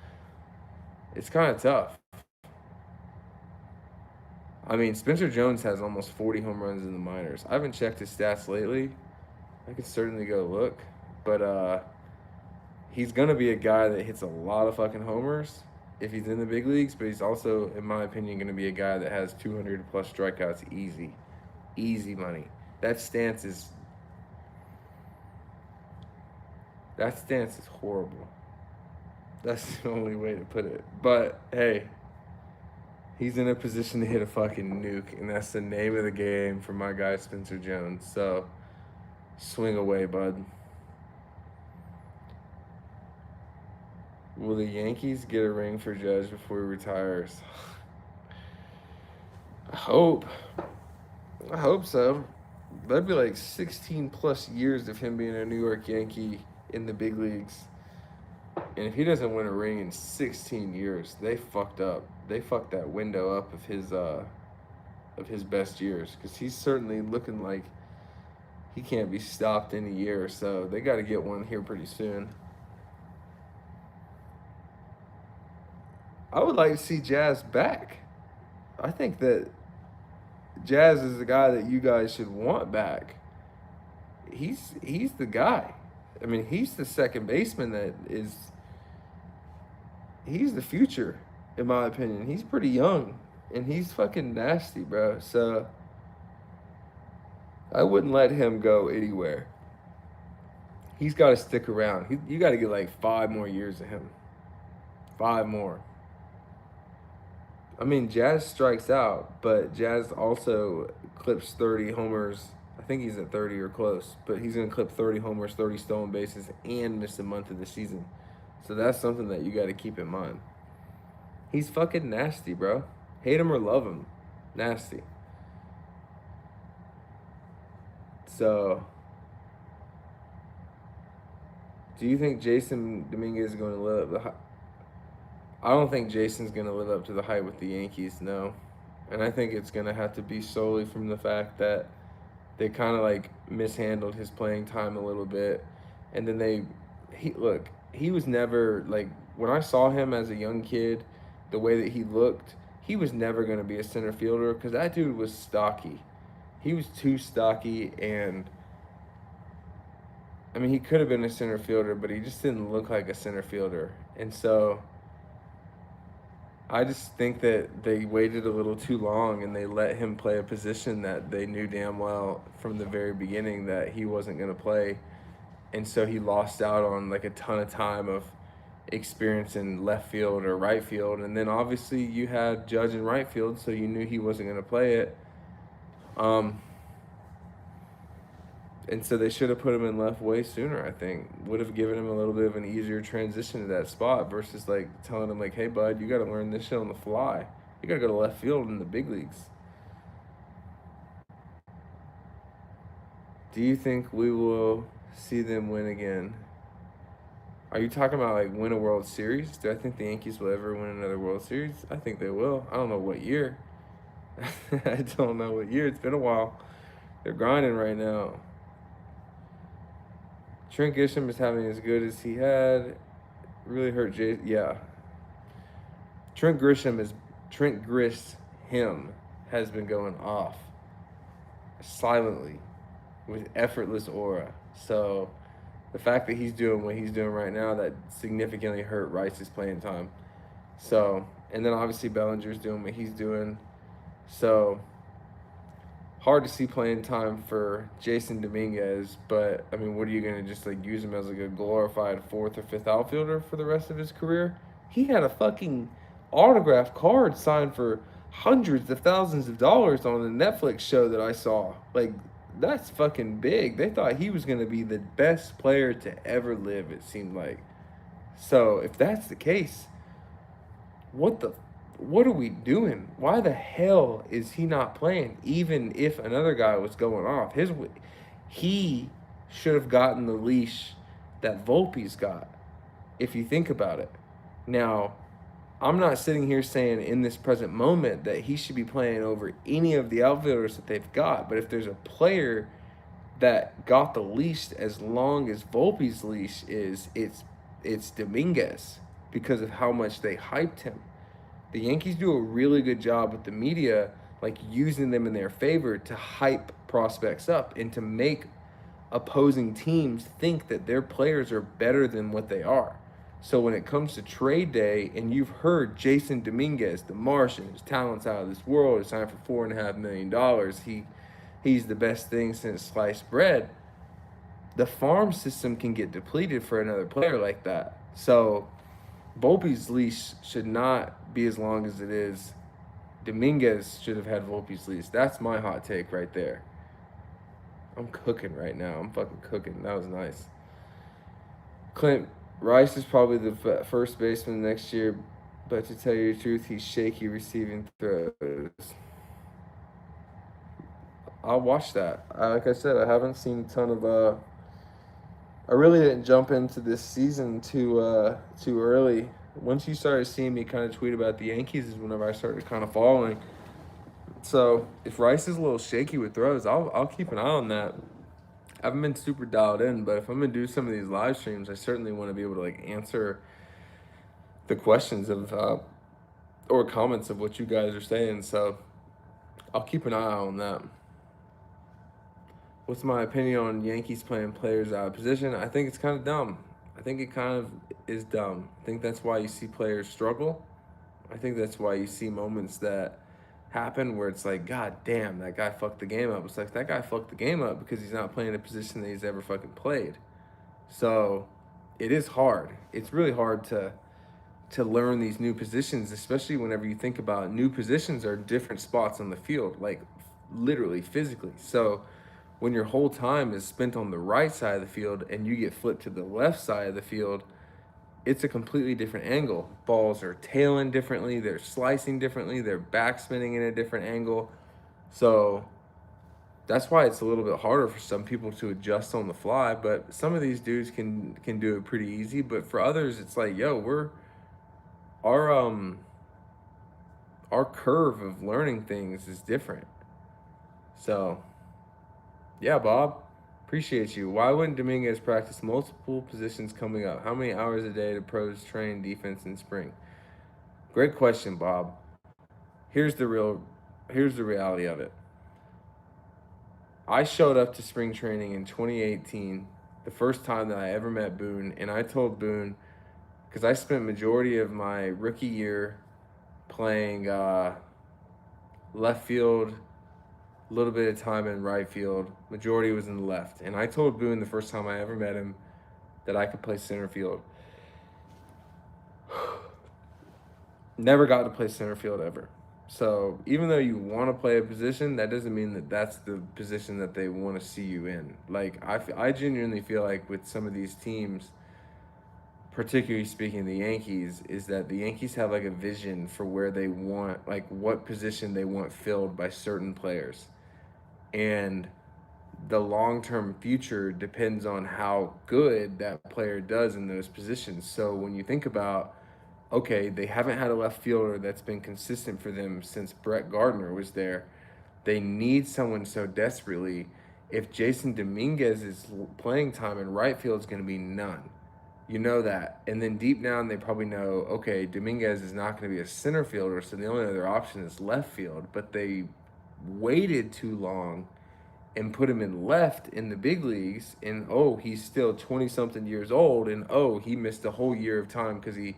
it's kind of tough. I mean, Spencer Jones has almost 40 home runs in the minors. I haven't checked his stats lately. I could certainly go look. But he's going to be a guy that hits a lot of fucking homers if he's in the big leagues. But he's also, in my opinion, going to be a guy that has 200 plus strikeouts easy. Easy money. That stance is horrible. That's the only way to put it. But hey, he's in a position to hit a fucking nuke, and that's the name of the game for my guy Spencer Jones. So swing away, bud. Will the Yankees get a ring for Judge before he retires? I hope so. That'd be like 16 plus years of him being a New York Yankee in the big leagues. And if he doesn't win a ring in 16 years, they fucked up. They fucked that window up of his best years, because he's certainly looking like he can't be stopped in a year or so. They got to get one here pretty soon. I would like to see Jazz back. I think that Jazz is the guy that you guys should want back. He's the guy. I mean, he's the second baseman that is. He's the future, in my opinion. He's pretty young, and he's fucking nasty, bro. So I wouldn't let him go anywhere. He's got to stick around. You got to get like 5 more years of him. 5 more. I mean, Jazz strikes out, but Jazz also clips 30 homers. I think he's at 30 or close, but he's going to clip 30 homers, 30 stolen bases, and miss a month of the season. So that's something that you got to keep in mind. He's fucking nasty, bro. Hate him or love him. Nasty. So, do you think Jason Dominguez is going to live up? I don't think Jason's going to live up to the hype with the Yankees, no. And I think it's going to have to be solely from the fact that they kind of like mishandled his playing time a little bit. And then he was never like, when I saw him as a young kid, the way that he looked, he was never going to be a center fielder, because that dude was stocky. He was too stocky, and I mean, he could have been a center fielder, but he just didn't look like a center fielder. And so I just think that they waited a little too long, and they let him play a position that they knew damn well from the very beginning that he wasn't going to play. And so he lost out on like a ton of time of experience in left field or right field. And then obviously you had Judge in right field, so you knew he wasn't going to play it. And so they should have put him in left way sooner, I think. Would have given him a little bit of an easier transition to that spot versus like telling him like, hey bud, you gotta learn this shit on the fly. You gotta go to left field in the big leagues. Do you think we will see them win again? Are you talking about like win a World Series? Do I think the Yankees will ever win another World Series? I think they will. I don't know what year. I don't know what year. It's been a while. They're grinding right now. Trent Grisham is having as good as he had. Really hurt Jay. Yeah. Trent Grisham has been going off silently with effortless aura. So the fact that he's doing what he's doing right now, that significantly hurt Rice's playing time. So, and then obviously Bellinger's doing what he's doing. So hard to see playing time for Jason Dominguez, but I mean, what are you gonna just like use him as like a glorified fourth or fifth outfielder for the rest of his career? He had a fucking autograph card signed for hundreds of thousands of dollars on a Netflix show that I saw. Like, that's fucking big. They thought he was gonna be the best player to ever live, it seemed like. So if that's the case, what are we doing? Why the hell is he not playing? Even if another guy was going off, he should have gotten the leash that Volpe's got, if you think about it. Now, I'm not sitting here saying in this present moment that he should be playing over any of the outfielders that they've got, but if there's a player that got the leash as long as Volpe's leash is, it's Dominguez, because of how much they hyped him. The Yankees do a really good job with the media, like using them in their favor to hype prospects up and to make opposing teams think that their players are better than what they are. So when it comes to trade day, and you've heard Jason Dominguez, the Martian, his talent's out of this world, he signed for $4.5 million. He's the best thing since sliced bread. The farm system can get depleted for another player like that. So Volpe's leash should not be as long as it is. Dominguez should have had Volpe's leash. That's my hot take right there. I'm cooking right now. I'm fucking cooking. That was nice. Clint Rice is probably the first baseman next year, but to tell you the truth, he's shaky receiving throws. I'll watch that. Like I said, I haven't seen a ton of I really didn't jump into this season too early. Once you started seeing me kind of tweet about the Yankees is whenever I started kind of following. So if Rice is a little shaky with throws, I'll keep an eye on that. I haven't been super dialed in, but if I'm gonna do some of these live streams, I certainly want to be able to like answer the questions of or comments of what you guys are saying. So I'll keep an eye on that. What's my opinion on Yankees playing players out of position? I think it's kind of dumb. I think it kind of is dumb. I think that's why you see players struggle. I think that's why you see moments that happen where it's like, God damn, that guy fucked the game up. It's like that guy fucked the game up because he's not playing a position that he's ever fucking played. So it is hard. It's really hard to learn these new positions, especially whenever you think about new positions are different spots on the field, like literally physically. So when your whole time is spent on the right side of the field and you get flipped to the left side of the field, it's a completely different angle. Balls are tailing differently, they're slicing differently, they're backspinning in a different angle. So that's why it's a little bit harder for some people to adjust on the fly. But some of these dudes can do it pretty easy. But for others, it's like, yo, our um our curve of learning things is different. So yeah, Bob, appreciate you. Why wouldn't Dominguez practice multiple positions coming up? How many hours a day do pros train defense in spring? Great question, Bob. Here's the real here's the reality of it. I showed up to spring training in 2018, the first time that I ever met Boone, and I told Boone, because I spent majority of my rookie year playing left field, a little bit of time in right field. Majority was in the left. And I told Boone the first time I ever met him that I could play center field. Never got to play center field ever. So even though you want to play a position, that doesn't mean that that's the position that they want to see you in. Like I genuinely feel like with some of these teams, particularly speaking of the Yankees, is that the Yankees have like a vision for where they want, like what position they want filled by certain players. And the long-term future depends on how good that player does in those positions. So when you think about, okay, they haven't had a left fielder that's been consistent for them since Brett Gardner was there. They need someone so desperately. If Jason Dominguez's playing time in right field is going to be none, you know that. And then deep down, they probably know, okay, Dominguez is not going to be a center fielder, so the only other option is left field. But they waited too long and put him in left in the big leagues, and oh, he's still 20 something years old, and oh, he missed a whole year of time because he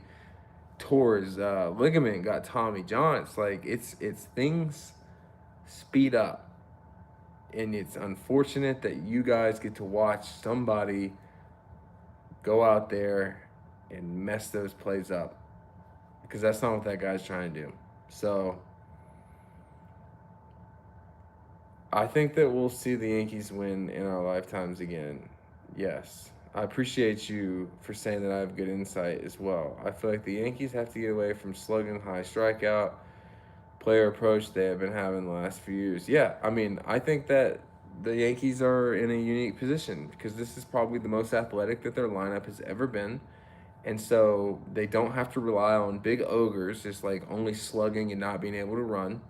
tore his ligament, got Tommy John. It's like it's things speed up, and it's unfortunate that you guys get to watch somebody go out there and mess those plays up, because that's not what that guy's trying to do. So I think that we'll see the Yankees win in our lifetimes again. Yes. I appreciate you for saying that I have good insight as well. I feel like the Yankees have to get away from slugging high strikeout player approach they have been having the last few years. Yeah, I mean, I think that the Yankees are in a unique position because this is probably the most athletic that their lineup has ever been. And so they don't have to rely on big ogres, just like only slugging and not being able to run.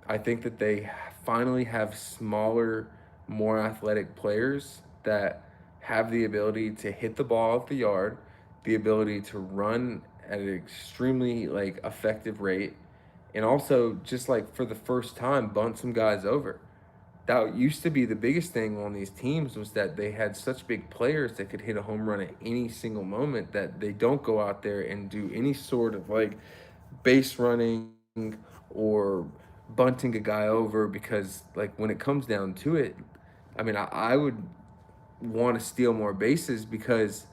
I think that they finally have smaller, more athletic players that have the ability to hit the ball at the yard, the ability to run at an extremely like effective rate, and also just like for the first time bunt some guys over. That used to be the biggest thing on these teams, was that they had such big players that could hit a home run at any single moment, that they don't go out there and do any sort of like base running or bunting a guy over, because like when it comes down to it, I mean, I would want to steal more bases because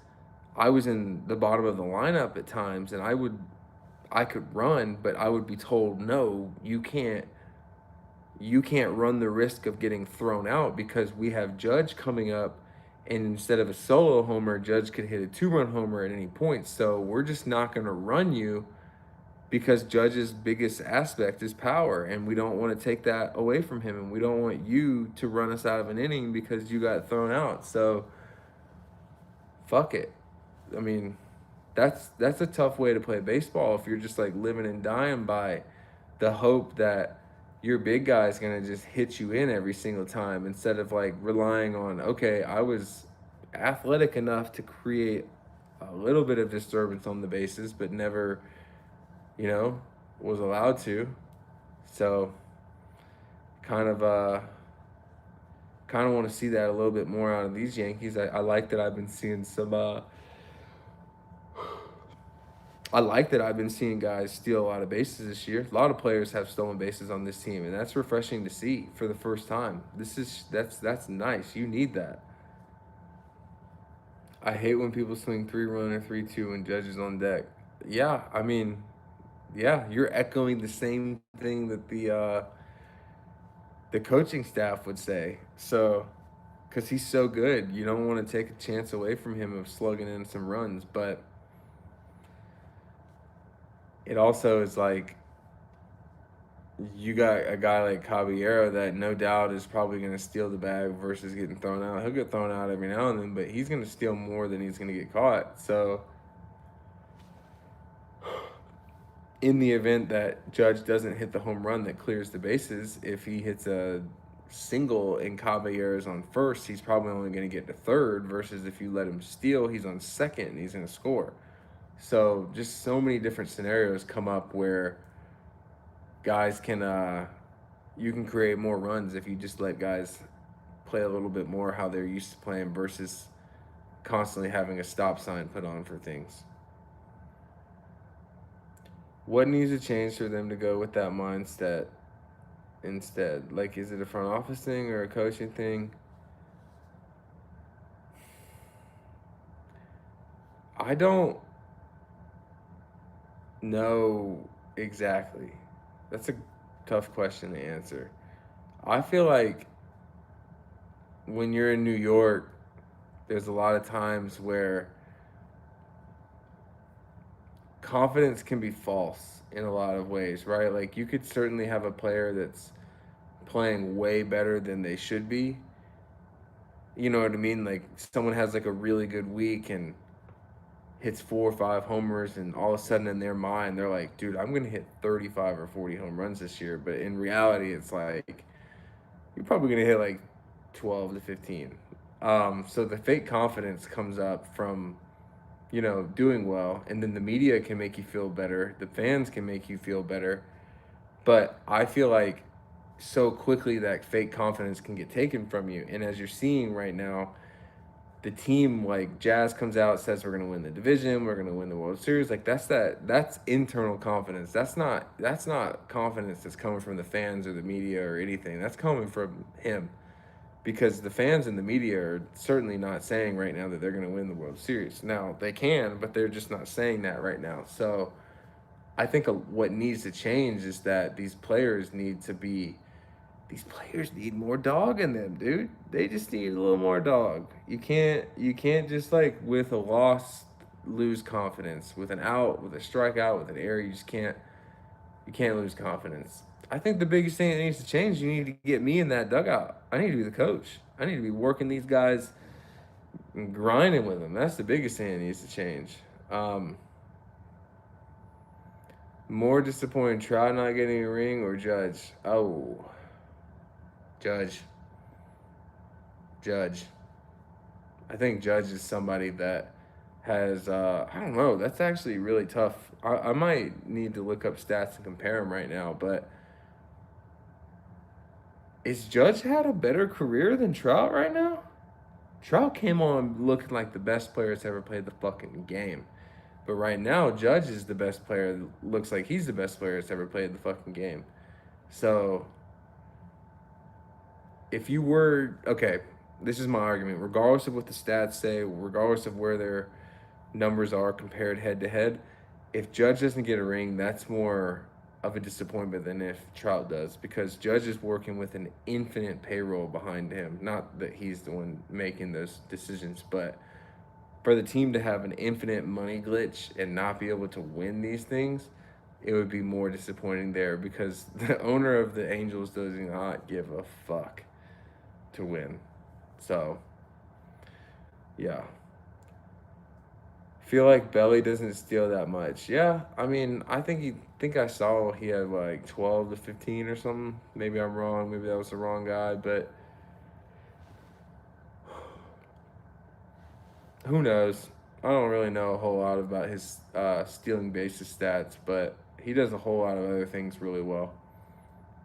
I was in the bottom of the lineup at times, and I could run, but I would be told, no, you can't run the risk of getting thrown out because we have Judge coming up, and instead of a solo homer, Judge could hit a 2-run homer at any point. So we're just not going to run you because Judge's biggest aspect is power, and we don't want to take that away from him, and we don't want you to run us out of an inning because you got thrown out. So fuck it. I mean, that's a tough way to play baseball if you're just like living and dying by the hope that your big guy is gonna just hit you in every single time instead of like relying on, okay, I was athletic enough to create a little bit of disturbance on the bases, but never, you know, was allowed to. So kind of kind of want to see that a little bit more out of these Yankees. I like that I've been seeing some I like that I've been seeing guys steal a lot of bases this year. A lot of players have stolen bases on this team, and that's refreshing to see for the first time. That's nice. You need that. I hate when people swing 3-run or 3-2 and Judges on deck. Yeah, I mean, yeah, you're echoing the same thing that the coaching staff would say. So, because he's so good, you don't want to take a chance away from him of slugging in some runs, but it also is like you got a guy like Caballero that no doubt is probably going to steal the bag versus getting thrown out. He'll get thrown out every now and then, but he's going to steal more than he's going to get caught. So, in the event that Judge doesn't hit the home run that clears the bases, if he hits a single and Caballero's on first, he's probably only going to get to third, versus if you let him steal, he's on second and he's going to score. So, just so many different scenarios come up where guys can you can create more runs if you just let guys play a little bit more how they're used to playing versus constantly having a stop sign put on for things. What needs to change for them to go with that mindset instead? Like, is it a front office thing or a coaching thing? I don't know exactly. That's a tough question to answer. I feel like when you're in New York, there's a lot of times where confidence can be false in a lot of ways, right? Like, you could certainly have a player that's playing way better than they should be. You know what I mean? Like, someone has like a really good week and hits 4 or 5 homers, and all of a sudden in their mind they're like, dude, I'm gonna hit 35 or 40 home runs this year. But in reality, it's like you're probably gonna hit like 12 to 15. So the fake confidence comes up from, you know, doing well, and then the media can make you feel better, the fans can make you feel better, but I feel like so quickly that fake confidence can get taken from you. And as you're seeing right now, the team like Jazz comes out, says we're gonna win the division, we're gonna win the World Series. Like, that's internal confidence. That's not confidence that's coming from the fans or the media or anything. That's coming from him, because the fans and the media are certainly not saying right now that they're gonna win the World Series. Now they can, but they're just not saying that right now. So I think what needs to change is that these players need more dog in them, dude. They just need a little more dog. You can't just like with a loss lose confidence. With an out, with a strikeout, with an error, you can't lose confidence. I think the biggest thing that needs to change, you need to get me in that dugout. I need to be the coach. I need to be working these guys and grinding with them. That's the biggest thing that needs to change. More disappointing, Trout not getting a ring or Judge? Oh, Judge. Judge. I think Judge is somebody that has, I don't know, that's actually really tough. I might need to look up stats and compare them right now, but is Judge had a better career than Trout right now? Trout came on looking like the best player that's ever played the fucking game. But right now, Judge is the best player. Looks like he's the best player that's ever played the fucking game. So if you were, okay, this is my argument. Regardless of what the stats say, regardless of where their numbers are compared head to head, if Judge doesn't get a ring, that's more of a disappointment than if Trout does, because Judge is working with an infinite payroll behind him. Not that he's the one making those decisions, but for the team to have an infinite money glitch and not be able to win these things it would be more disappointing there because the owner of the Angels does not give a fuck to win. So, yeah. Feel like Belly doesn't steal that much. Yeah, I mean, think I saw he had like 12 to 15 or something. Maybe I'm wrong. Maybe that was the wrong guy, but who knows? I don't really know a whole lot about his stealing bases stats, but he does a whole lot of other things really well.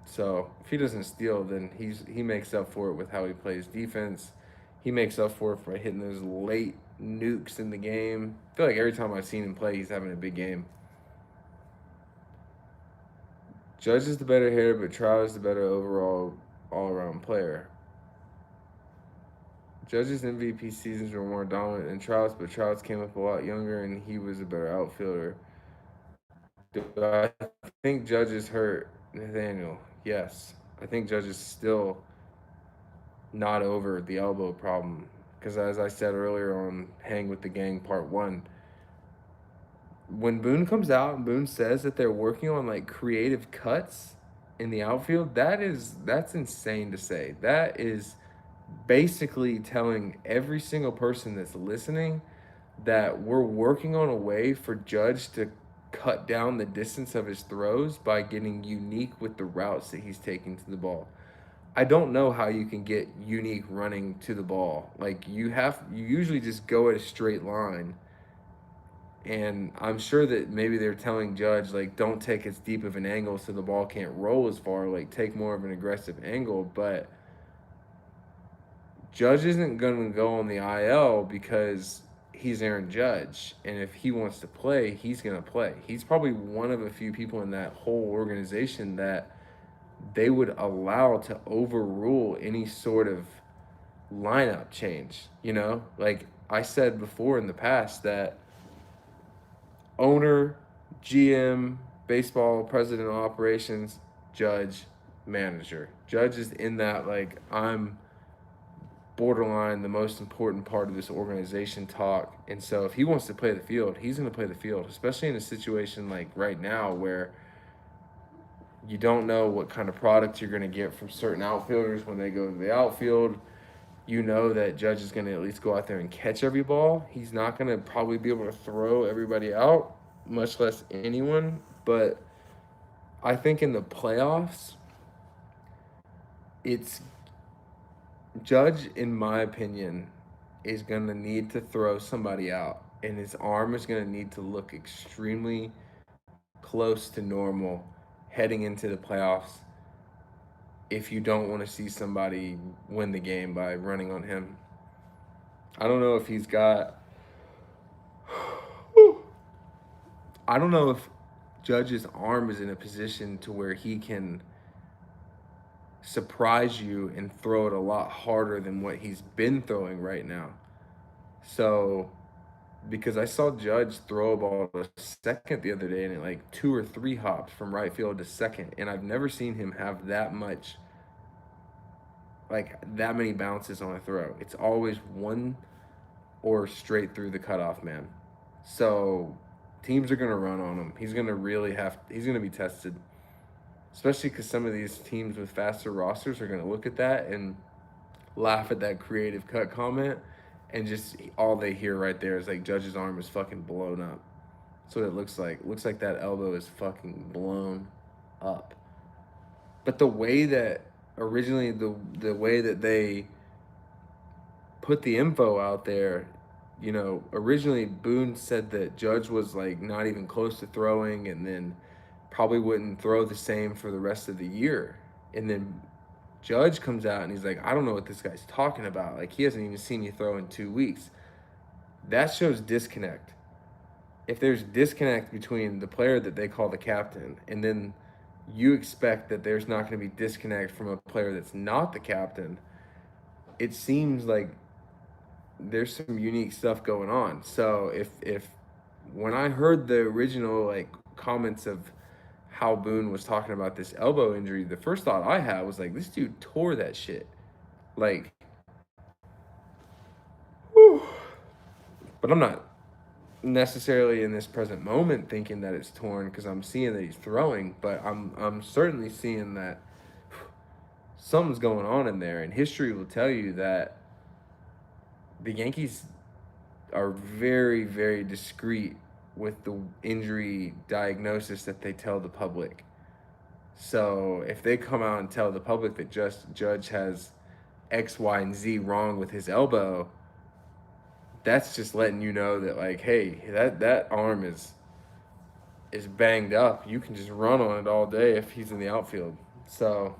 So if he doesn't steal, then he makes up for it with how he plays defense. He makes up for it by hitting those late nukes in the game. I feel like every time I've seen him play, he's having a big game. Judge is the better hitter, but Trout is the better overall all around player. Judge's MVP seasons were more dominant than Trout's, but Trout's came up a lot younger and he was a better outfielder. Do I think Judge is hurt, Nathaniel? Yes. I think Judge is still not over the elbow problem. Because as I said earlier on Hang with the Gang Part 1, when Boone comes out and Boone says that they're working on like creative cuts in the outfield, that's insane to say. That is basically telling every single person that's listening that we're working on a way for Judge to cut down the distance of his throws by getting unique with the routes that he's taking to the ball. I don't know how you can get unique running to the ball. Like you usually just go at a straight line. And I'm sure that maybe they're telling Judge like don't take as deep of an angle so the ball can't roll as far, like take more of an aggressive angle, but Judge isn't going to go on the IL because he's Aaron Judge. And if he wants to play, he's going to play. He's probably one of a few people in that whole organization that they would allow to overrule any sort of lineup change. You know, like I said before in the past that owner, GM, baseball, president of operations, Judge, manager. Judge is in that, like, I'm borderline the most important part of this organization talk. And so if he wants to play the field, he's going to play the field, especially in a situation like right now where you don't know what kind of product you're going to get from certain outfielders when they go to the outfield. You know that Judge is going to at least go out there and catch every ball. He's not going to probably be able to throw everybody out, much less anyone. But I think in the playoffs, it's Judge, in my opinion, is going to need to throw somebody out, and his arm is going to need to look extremely close to normal heading into the playoffs if you don't want to see somebody win the game by running on him. I don't know if he's got. I don't know if Judge's arm is in a position to where he can surprise you and throw it a lot harder than what he's been throwing right now. So, because I saw Judge throw a ball to second the other day and it like 2 or 3 hops from right field to second, and I've never seen him have that much, like that many bounces on a throw. It's always one or straight through the cutoff man. So, teams are gonna run on him. He's gonna really have. He's gonna be tested, especially because some of these teams with faster rosters are gonna look at that and laugh at that creative cut comment, and just all they hear right there is like Judge's arm is fucking blown up. That's what it looks like. It looks like that elbow is fucking blown up. But the way that originally the way that they put the info out there, you know, originally Boone said that Judge was like not even close to throwing and then probably wouldn't throw the same for the rest of the year. And then Judge comes out and he's like, I don't know what this guy's talking about. Like, he hasn't even seen me throw in 2 weeks. That shows disconnect. If there's disconnect between the player that they call the captain and then you expect that there's not going to be disconnect from a player that's not the captain, it seems like there's some unique stuff going on. So if when I heard the original like comments of how Boone was talking about this elbow injury, the first thought I had was like, this dude tore that shit. Like, whew. But I'm not. necessarily in this present moment thinking that it's torn because I'm seeing that he's throwing, but I'm certainly seeing that something's going on in there, and history will tell you that the Yankees are very, very discreet with the injury diagnosis that they tell the public. So if they come out and tell the public that just Judge has X, Y, and Z wrong with his elbow, that's just letting you know that like, hey, that arm is banged up. You can just run on it all day if he's in the outfield. So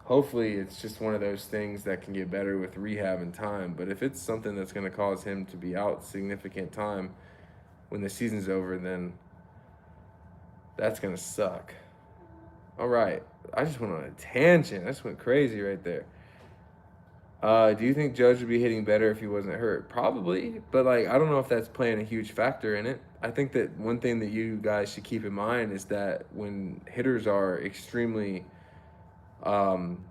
hopefully it's just one of those things that can get better with rehab and time. But if it's something that's going to cause him to be out significant time when the season's over, then that's going to suck. All right. I just went on a tangent. I just went crazy right there. Do you think Judge would be hitting better if he wasn't hurt? Probably, but like I don't know if that's playing a huge factor in it. I think that one thing that you guys should keep in mind is that when hitters are extremely um,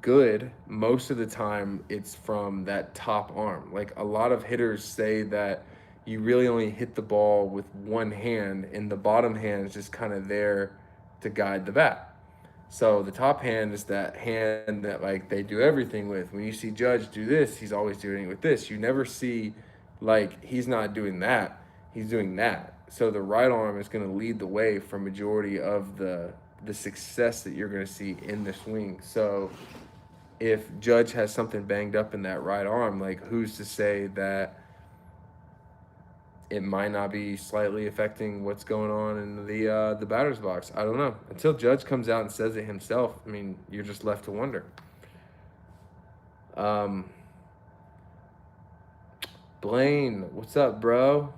good, most of the time it's from that top arm. Like a lot of hitters say that you really only hit the ball with one hand, and the bottom hand is just kind of there to guide the bat. So the top hand is that hand that like they do everything with. When you see Judge do this, he's always doing it with this. You never see like he's not doing that. He's doing that. So the right arm is going to lead the way for majority of the success that you're going to see in the swing. So if Judge has something banged up in that right arm, like who's to say that it might not be slightly affecting what's going on in the batter's box? I don't know. Until Judge comes out and says it himself, I mean, you're just left to wonder. Blaine, what's up, bro?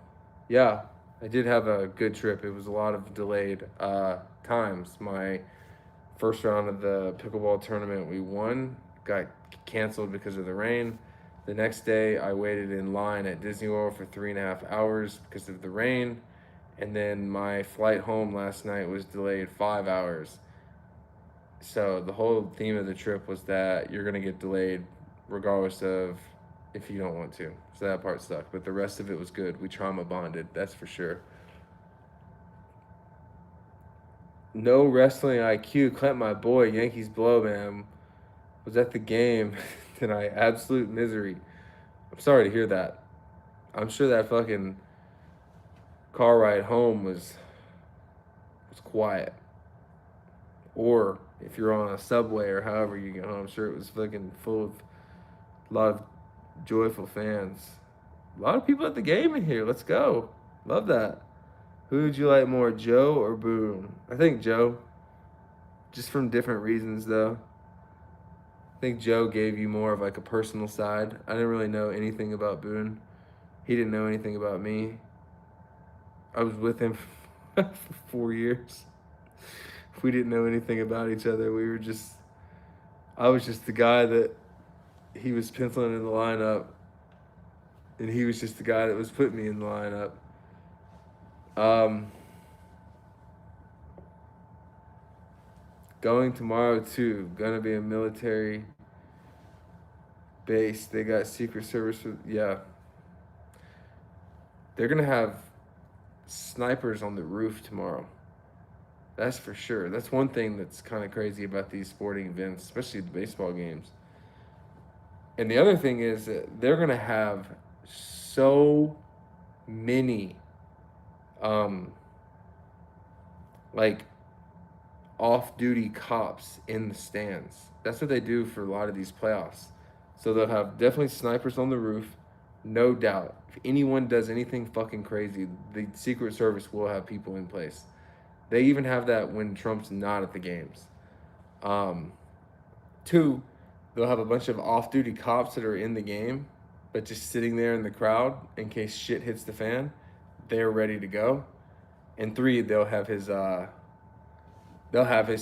Yeah, I did have a good trip. It was a lot of delayed times. My first round of the pickleball tournament we won got canceled because of the rain. The next day, I waited in line at Disney World for 3.5 hours because of the rain. And then my flight home last night was delayed 5 hours. So the whole theme of the trip was that you're going to get delayed regardless of if you don't want to. So that part sucked. But the rest of it was good. We trauma bonded, that's for sure. No wrestling IQ. Clint, my boy, Yankees blow, man. Was at the game tonight. Absolute misery. I'm sorry to hear that. I'm sure that fucking car ride home was quiet. Or if you're on a subway or however you get home, I'm sure it was fucking full of a lot of joyful fans. A lot of people at the game in here. Let's go. Love that. Who would you like more, Joe or Boone? I think Joe. Just from different reasons, though. I think Joe gave you more of like a personal side. I didn't really know anything about Boone. He didn't know anything about me. I was with him for 4 years. We didn't know anything about each other. I was just the guy that he was penciling in the lineup, and he was just the guy that was putting me in the lineup. Going tomorrow too. Gonna be a military base. They got Secret Service. Yeah. They're gonna have snipers on the roof tomorrow. That's for sure. That's one thing that's kind of crazy about these sporting events, especially the baseball games. And the other thing is that they're gonna have so many, um, like off-duty cops in the stands. That's what they do for a lot of these playoffs. So they'll have definitely snipers on the roof, no doubt. If anyone does anything fucking crazy, the Secret Service will have people in place. They even have that when Trump's not at the games. Two, they'll have a bunch of off-duty cops that are in the game, but just sitting there in the crowd in case shit hits the fan. They're ready to go. And three, they'll have his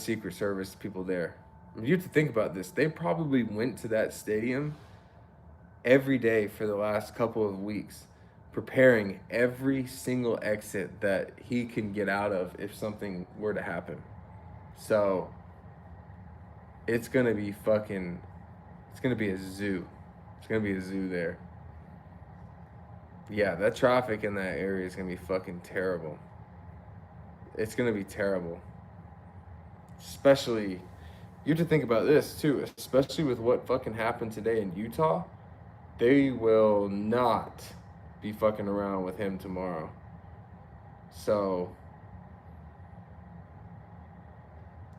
Secret Service people there. I mean, you have to think about this. They probably went to that stadium every day for the last couple of weeks, preparing every single exit that he can get out of if something were to happen. So it's gonna be a zoo. It's gonna be a zoo there. Yeah, that traffic in that area is gonna be fucking terrible. It's gonna be terrible. Especially, you have to think about this too, especially with what fucking happened today in Utah. They will not be fucking around with him tomorrow. So,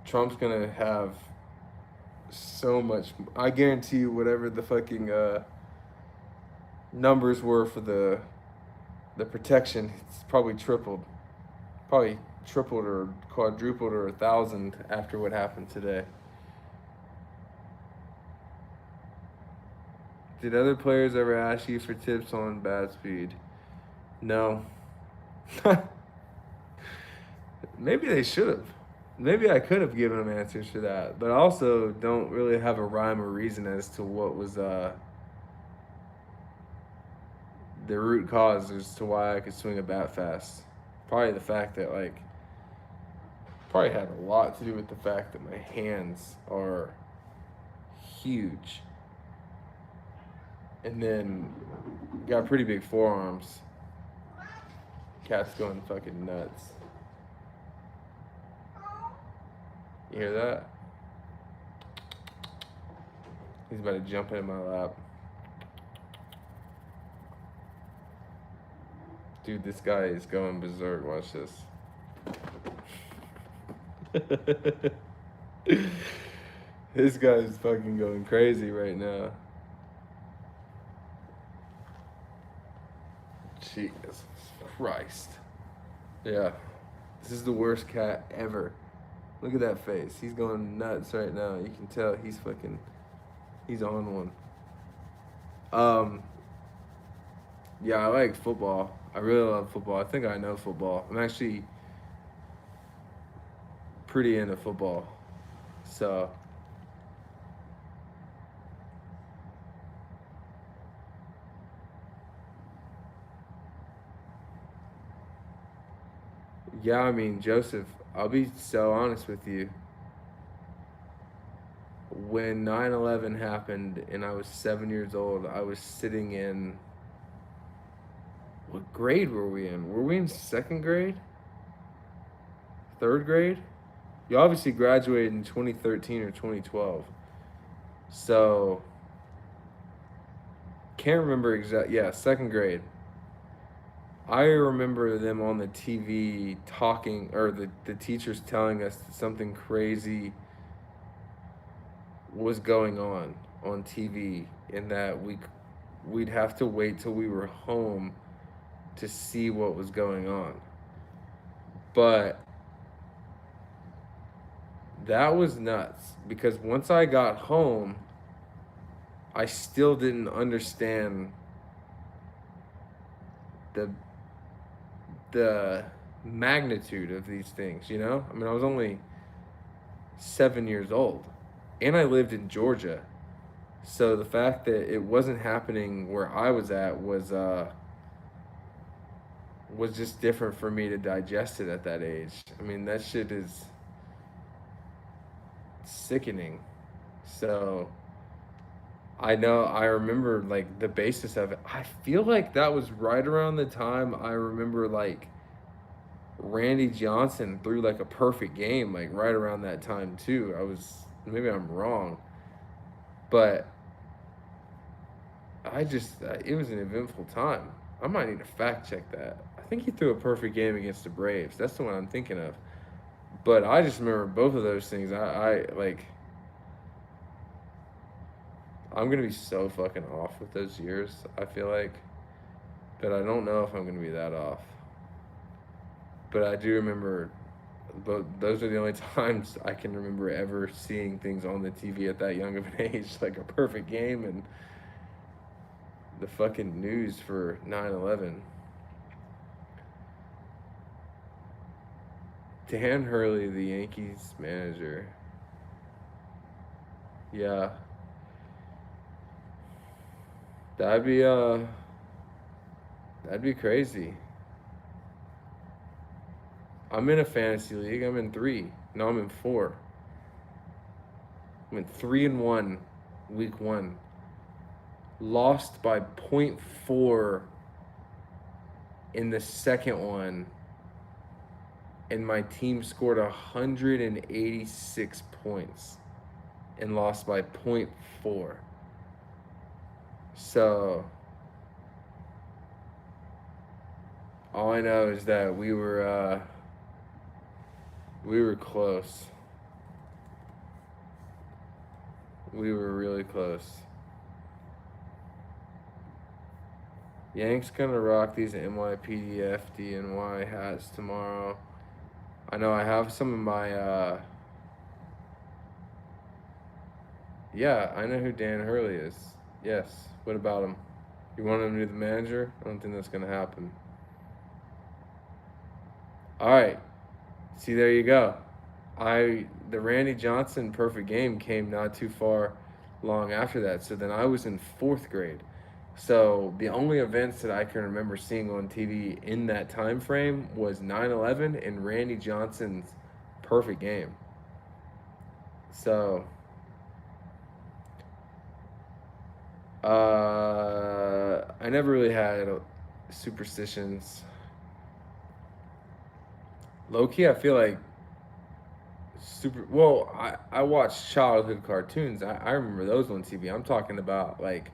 Trump's gonna have so much. I guarantee you, whatever the fucking numbers were for the protection, it's probably tripled. Probably tripled or quadrupled or 1,000 after what happened today. Did other players ever ask you for tips on bad speed? No. Maybe they should have. Maybe I could have given them answers for that, but I also don't really have a rhyme or reason as to what was the root cause as to why I could swing a bat fast. Probably the fact that probably had a lot to do with the fact that my hands are huge, and then got pretty big forearms. Cat's going fucking nuts. You hear that? He's about to jump in my lap. Dude, this guy is going berserk. Watch this. This guy's fucking going crazy right now. Jesus Christ. Yeah. This is the worst cat ever. Look at that face. He's going nuts right now. You can tell he's on one. Yeah, I like football. I really love football. I think I know football. I'm actually pretty into football. So yeah, I mean, Joseph, I'll be so honest with you. When 9/11 happened and I was 7 years old, I was sitting in. What grade were we in? Were we in second grade? Third grade? You obviously graduated in 2013 or 2012. So, can't remember exact. Yeah, second grade. I remember them on the TV talking, or the teachers telling us that something crazy was going on TV, and that we'd have to wait till we were home to see what was going on. But that was nuts because once I got home, I still didn't understand the the magnitude of these things, you know? I mean, I was only 7 years old and I lived in Georgia. So the fact that it wasn't happening where I was at was just different for me to digest it at that age. I mean, that shit is sickening. So I remember like the basis of it. I feel like that was right around the time I remember like Randy Johnson threw like a perfect game, like right around that time too. Maybe I'm wrong, but it was an eventful time. I might need to fact check that. I think he threw a perfect game against the Braves. That's the one I'm thinking of. But I just remember both of those things. I like. I'm gonna be so fucking off with those years. I feel like, but I don't know if I'm gonna be that off. But I do remember. But those are the only times I can remember ever seeing things on the TV at that young of an age, like a perfect game and the fucking news for 9/11. Dan Hurley, the Yankees manager. Yeah. That'd be that'd be crazy. I'm in a fantasy league. I'm in 3. No, I'm in 4. I'm in 3-1 week 1. Lost by .4 in the second one, and my team scored 186 points and lost by point 0.4. So all I know is that we were close. We were really close. Yank's gonna rock these NYPDFDNY hats tomorrow. I know I have some of my yeah, I know who Dan Hurley is. Yes. What about him? You want him to be the manager? I don't think that's gonna happen. Alright. See, there you go. The Randy Johnson perfect game came not too far long after that. So then I was in 4th grade. So the only events that I can remember seeing on TV in that time frame was 9/11 and Randy Johnson's perfect game. So I never really had superstitions. Low key, I feel like I watched childhood cartoons. I remember those on TV. I'm talking about like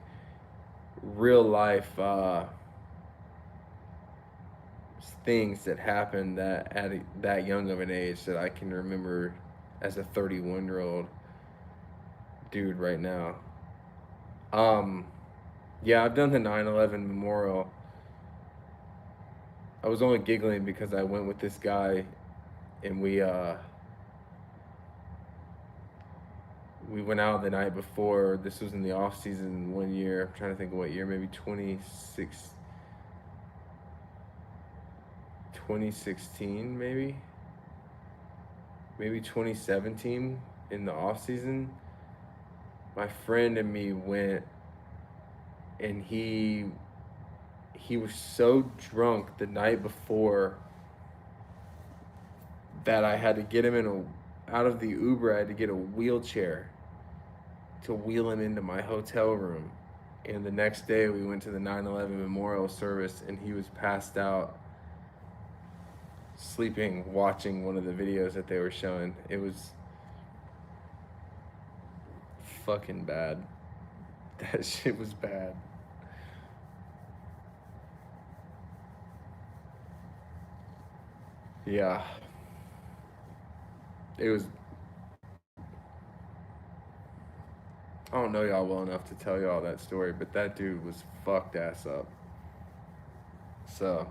real life things that happened that young of an age that I can remember as a 31-year-old dude right now. Um, yeah, I've done the 9/11 memorial. I was only giggling because I went with this guy and we went out the night before. This was in the off season one year. I'm trying to think of what year, maybe 2016, maybe 2017 in the off season. My friend and me went, and he was so drunk the night before that I had to get him out of the Uber. I had to get a wheelchair to wheel him into my hotel room. And the next day we went to the 9/11 memorial service, and he was passed out sleeping watching one of the videos that they were showing. It was fucking bad. That shit was bad. Yeah. It was. I don't know y'all well enough to tell y'all that story, but that dude was fucked ass up. So,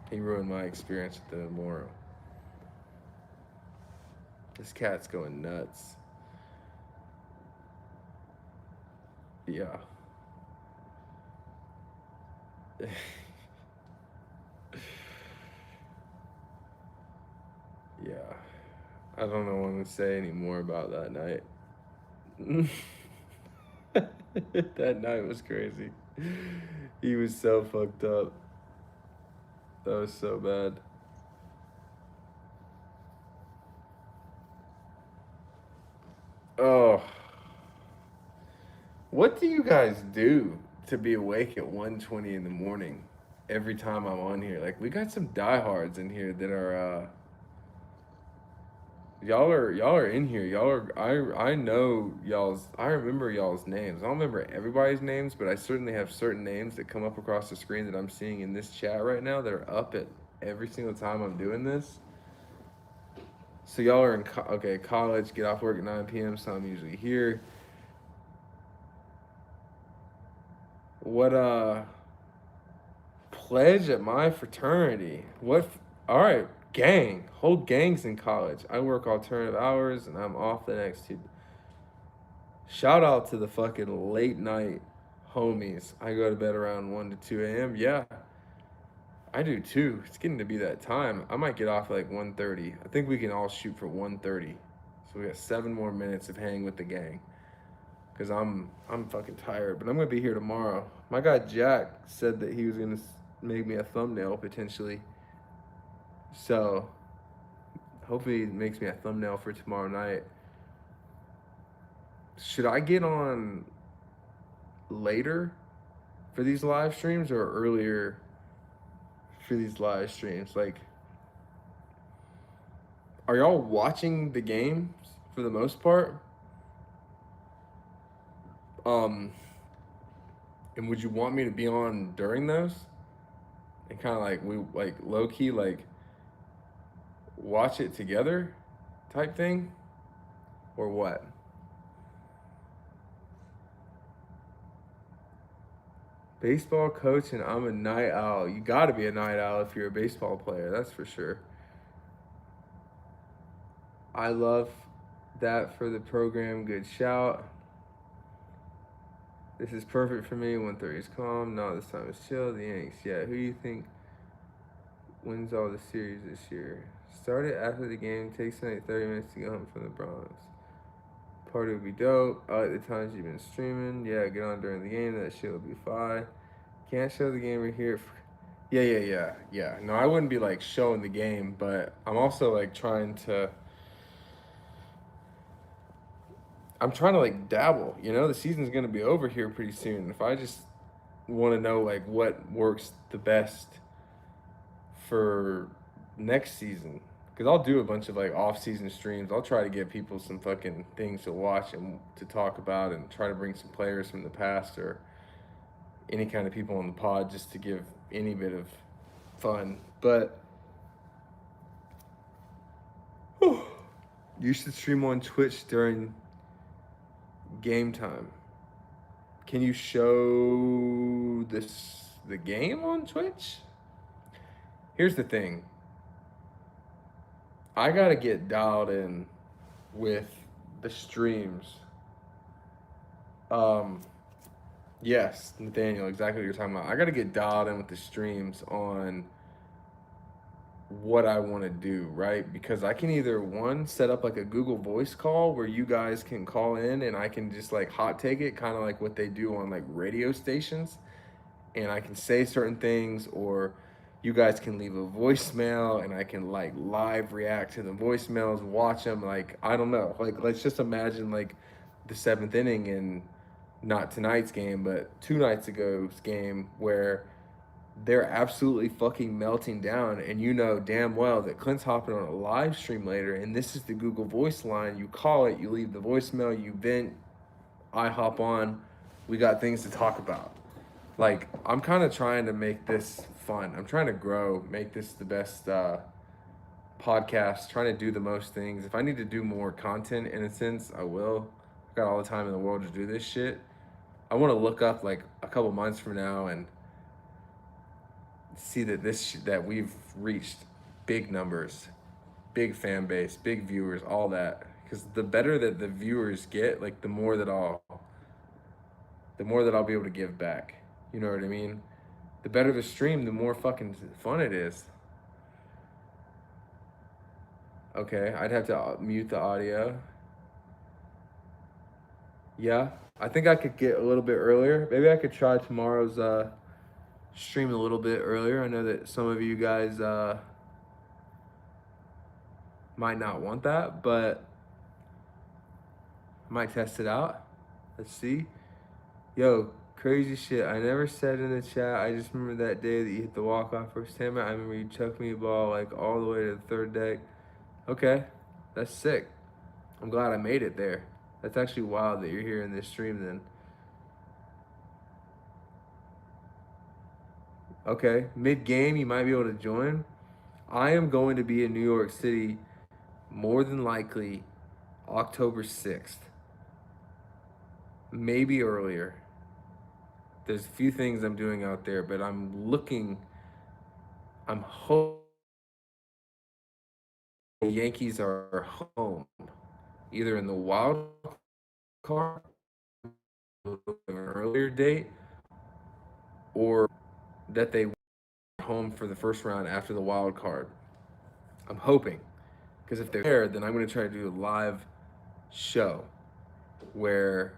he ruined my experience with the memorial. This cat's going nuts. Yeah. Yeah. I don't know what to say anymore about that night. That night was crazy. He was so fucked up. That was so bad. Oh, what do you guys do to be awake at 1:20 in the morning every time I'm on here? Like we got some diehards in here that are y'all are in here. Y'all are I know y'all's I remember y'all's names. I don't remember everybody's names, but I certainly have certain names that come up across the screen that I'm seeing in this chat right now that are up at every single time I'm doing this. So y'all are in okay, college, get off work at 9 p.m. So I'm usually here. What pledge at my fraternity? All right, gang. Whole gangs in college. I work alternative hours and I'm off the next two. Shout out to the fucking late night homies. I go to bed around 1 to 2 a.m. Yeah, I do too. It's getting to be that time. I might get off like 1:30. I think we can all shoot for 1:30. So we got 7 more minutes of hanging with the gang. Cause I'm fucking tired, but I'm gonna be here tomorrow. My guy Jack said that he was gonna make me a thumbnail potentially. So hopefully he makes me a thumbnail for tomorrow night. Should I get on later for these live streams or earlier for these live streams. Like, are y'all watching the games for the most part? Um, and would you want me to be on during those? And kind of like we like low key like watch it together type thing? Or what? Baseball coach and I'm a night owl. You got to be a night owl if you're a baseball player, that's for sure. I love that for the program. Good shout. This is perfect for me. 1:30 is calm. No, this time is chill. The Yanks. Yeah, who do you think wins all the series this year? Start it after the game. Takes tonight 30 minutes to get home from the Bronx. Party would be dope. I like the times you've been streaming. Yeah, get on during the game. That shit will be fine. Can't show the game right here. Yeah. No, I wouldn't be like showing the game, but I'm also like I'm trying to like dabble. You know, the season's gonna be over here pretty soon. If I just want to know like what works the best for next season, because I'll do a bunch of like off-season streams. I'll try to give people some fucking things to watch and to talk about, and try to bring some players from the past or any kind of people on the pod just to give any bit of fun. But you should stream on Twitch during game time. Can you show the game on Twitch? Here's the thing. I gotta get dialed in with the streams. Um, yes, Nathaniel, exactly what you're talking about. I gotta get dialed in with the streams on what I want to do, right? Because I can either one set up like a Google Voice call where you guys can call in and I can just like hot take it, kind of like what they do on like radio stations, and I can say certain things, or you guys can leave a voicemail and I can like live react to the voicemails, watch them. Like, I don't know, like let's just imagine like the seventh inning in not tonight's game, but 2 nights ago's game where they're absolutely fucking melting down, and you know damn well that Clint's hopping on a live stream later, and this is the Google Voice line. You call it, you leave the voicemail, you vent, I hop on, we got things to talk about. Like, I'm kind of trying to make this fun. I'm trying to grow, make this the best podcast, trying to do the most things. If I need to do more content in a sense, I will. I got all the time in the world to do this shit. I want to look up like a couple months from now and see that we've reached big numbers, big fan base, big viewers, all that. Because the better that the viewers get, like the more that I'll be able to give back. You know what I mean? The better the stream, the more fucking fun it is. Okay, I'd have to mute the audio. Yeah, I think I could get a little bit earlier. Maybe I could try tomorrow's stream a little bit earlier. I know that some of you guys might not want that, but I might test it out. Let's see. Yo, crazy shit. I never said in the chat. I just remember that day that you hit the walk-off first time. I remember you chucked me a ball like all the way to the third deck. Okay, that's sick. I'm glad I made it there. That's actually wild that you're here in this stream then. Okay, mid-game you might be able to join. I am going to be in New York City more than likely October 6th. Maybe earlier. There's a few things I'm doing out there, but I'm hoping the Yankees are home, either in the wild card, an earlier date, or that they were home for the first round after the wild card. I'm hoping, because if they're there, then I'm going to try to do a live show where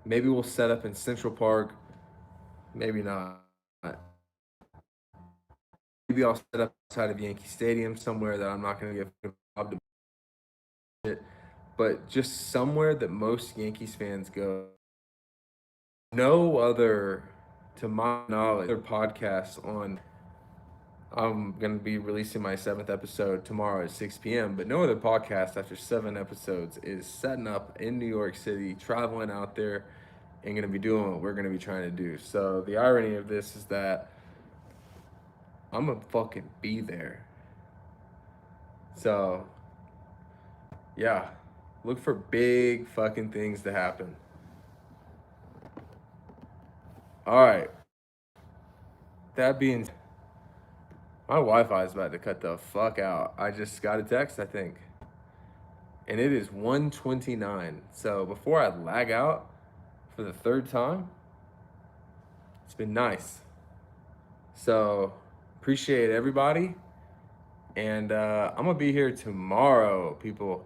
maybe we'll set up in Central Park, maybe not. Maybe I'll set up outside of Yankee Stadium somewhere that I'm not going to get robbed, but just somewhere that most Yankees fans go. No other, to my knowledge, other podcasts on I'm going to be releasing my 7th episode tomorrow at 6 p.m. But no other podcast after 7 episodes is setting up in New York City, traveling out there, and going to be doing what we're going to be trying to do. So the irony of this is that I'm going to fucking be there. So, yeah, look for big fucking things to happen. All right. That being said, my Wi-Fi is about to cut the fuck out. I just got a text, I think. And it is 1:29. So before I lag out for the third time, it's been nice. So appreciate everybody. And I'm going to be here tomorrow, people.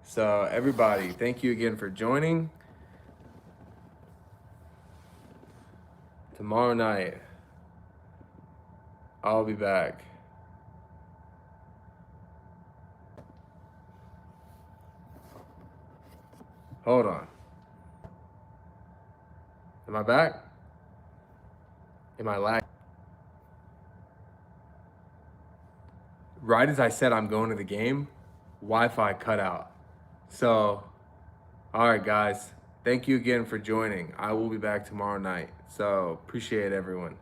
So everybody, thank you again for joining. Tomorrow night, I'll be back. Hold on. Am I back? Am I lagging? Right as I said I'm going to the game, Wi-Fi cut out. So, all right, guys. Thank you again for joining. I will be back tomorrow night. So, appreciate everyone.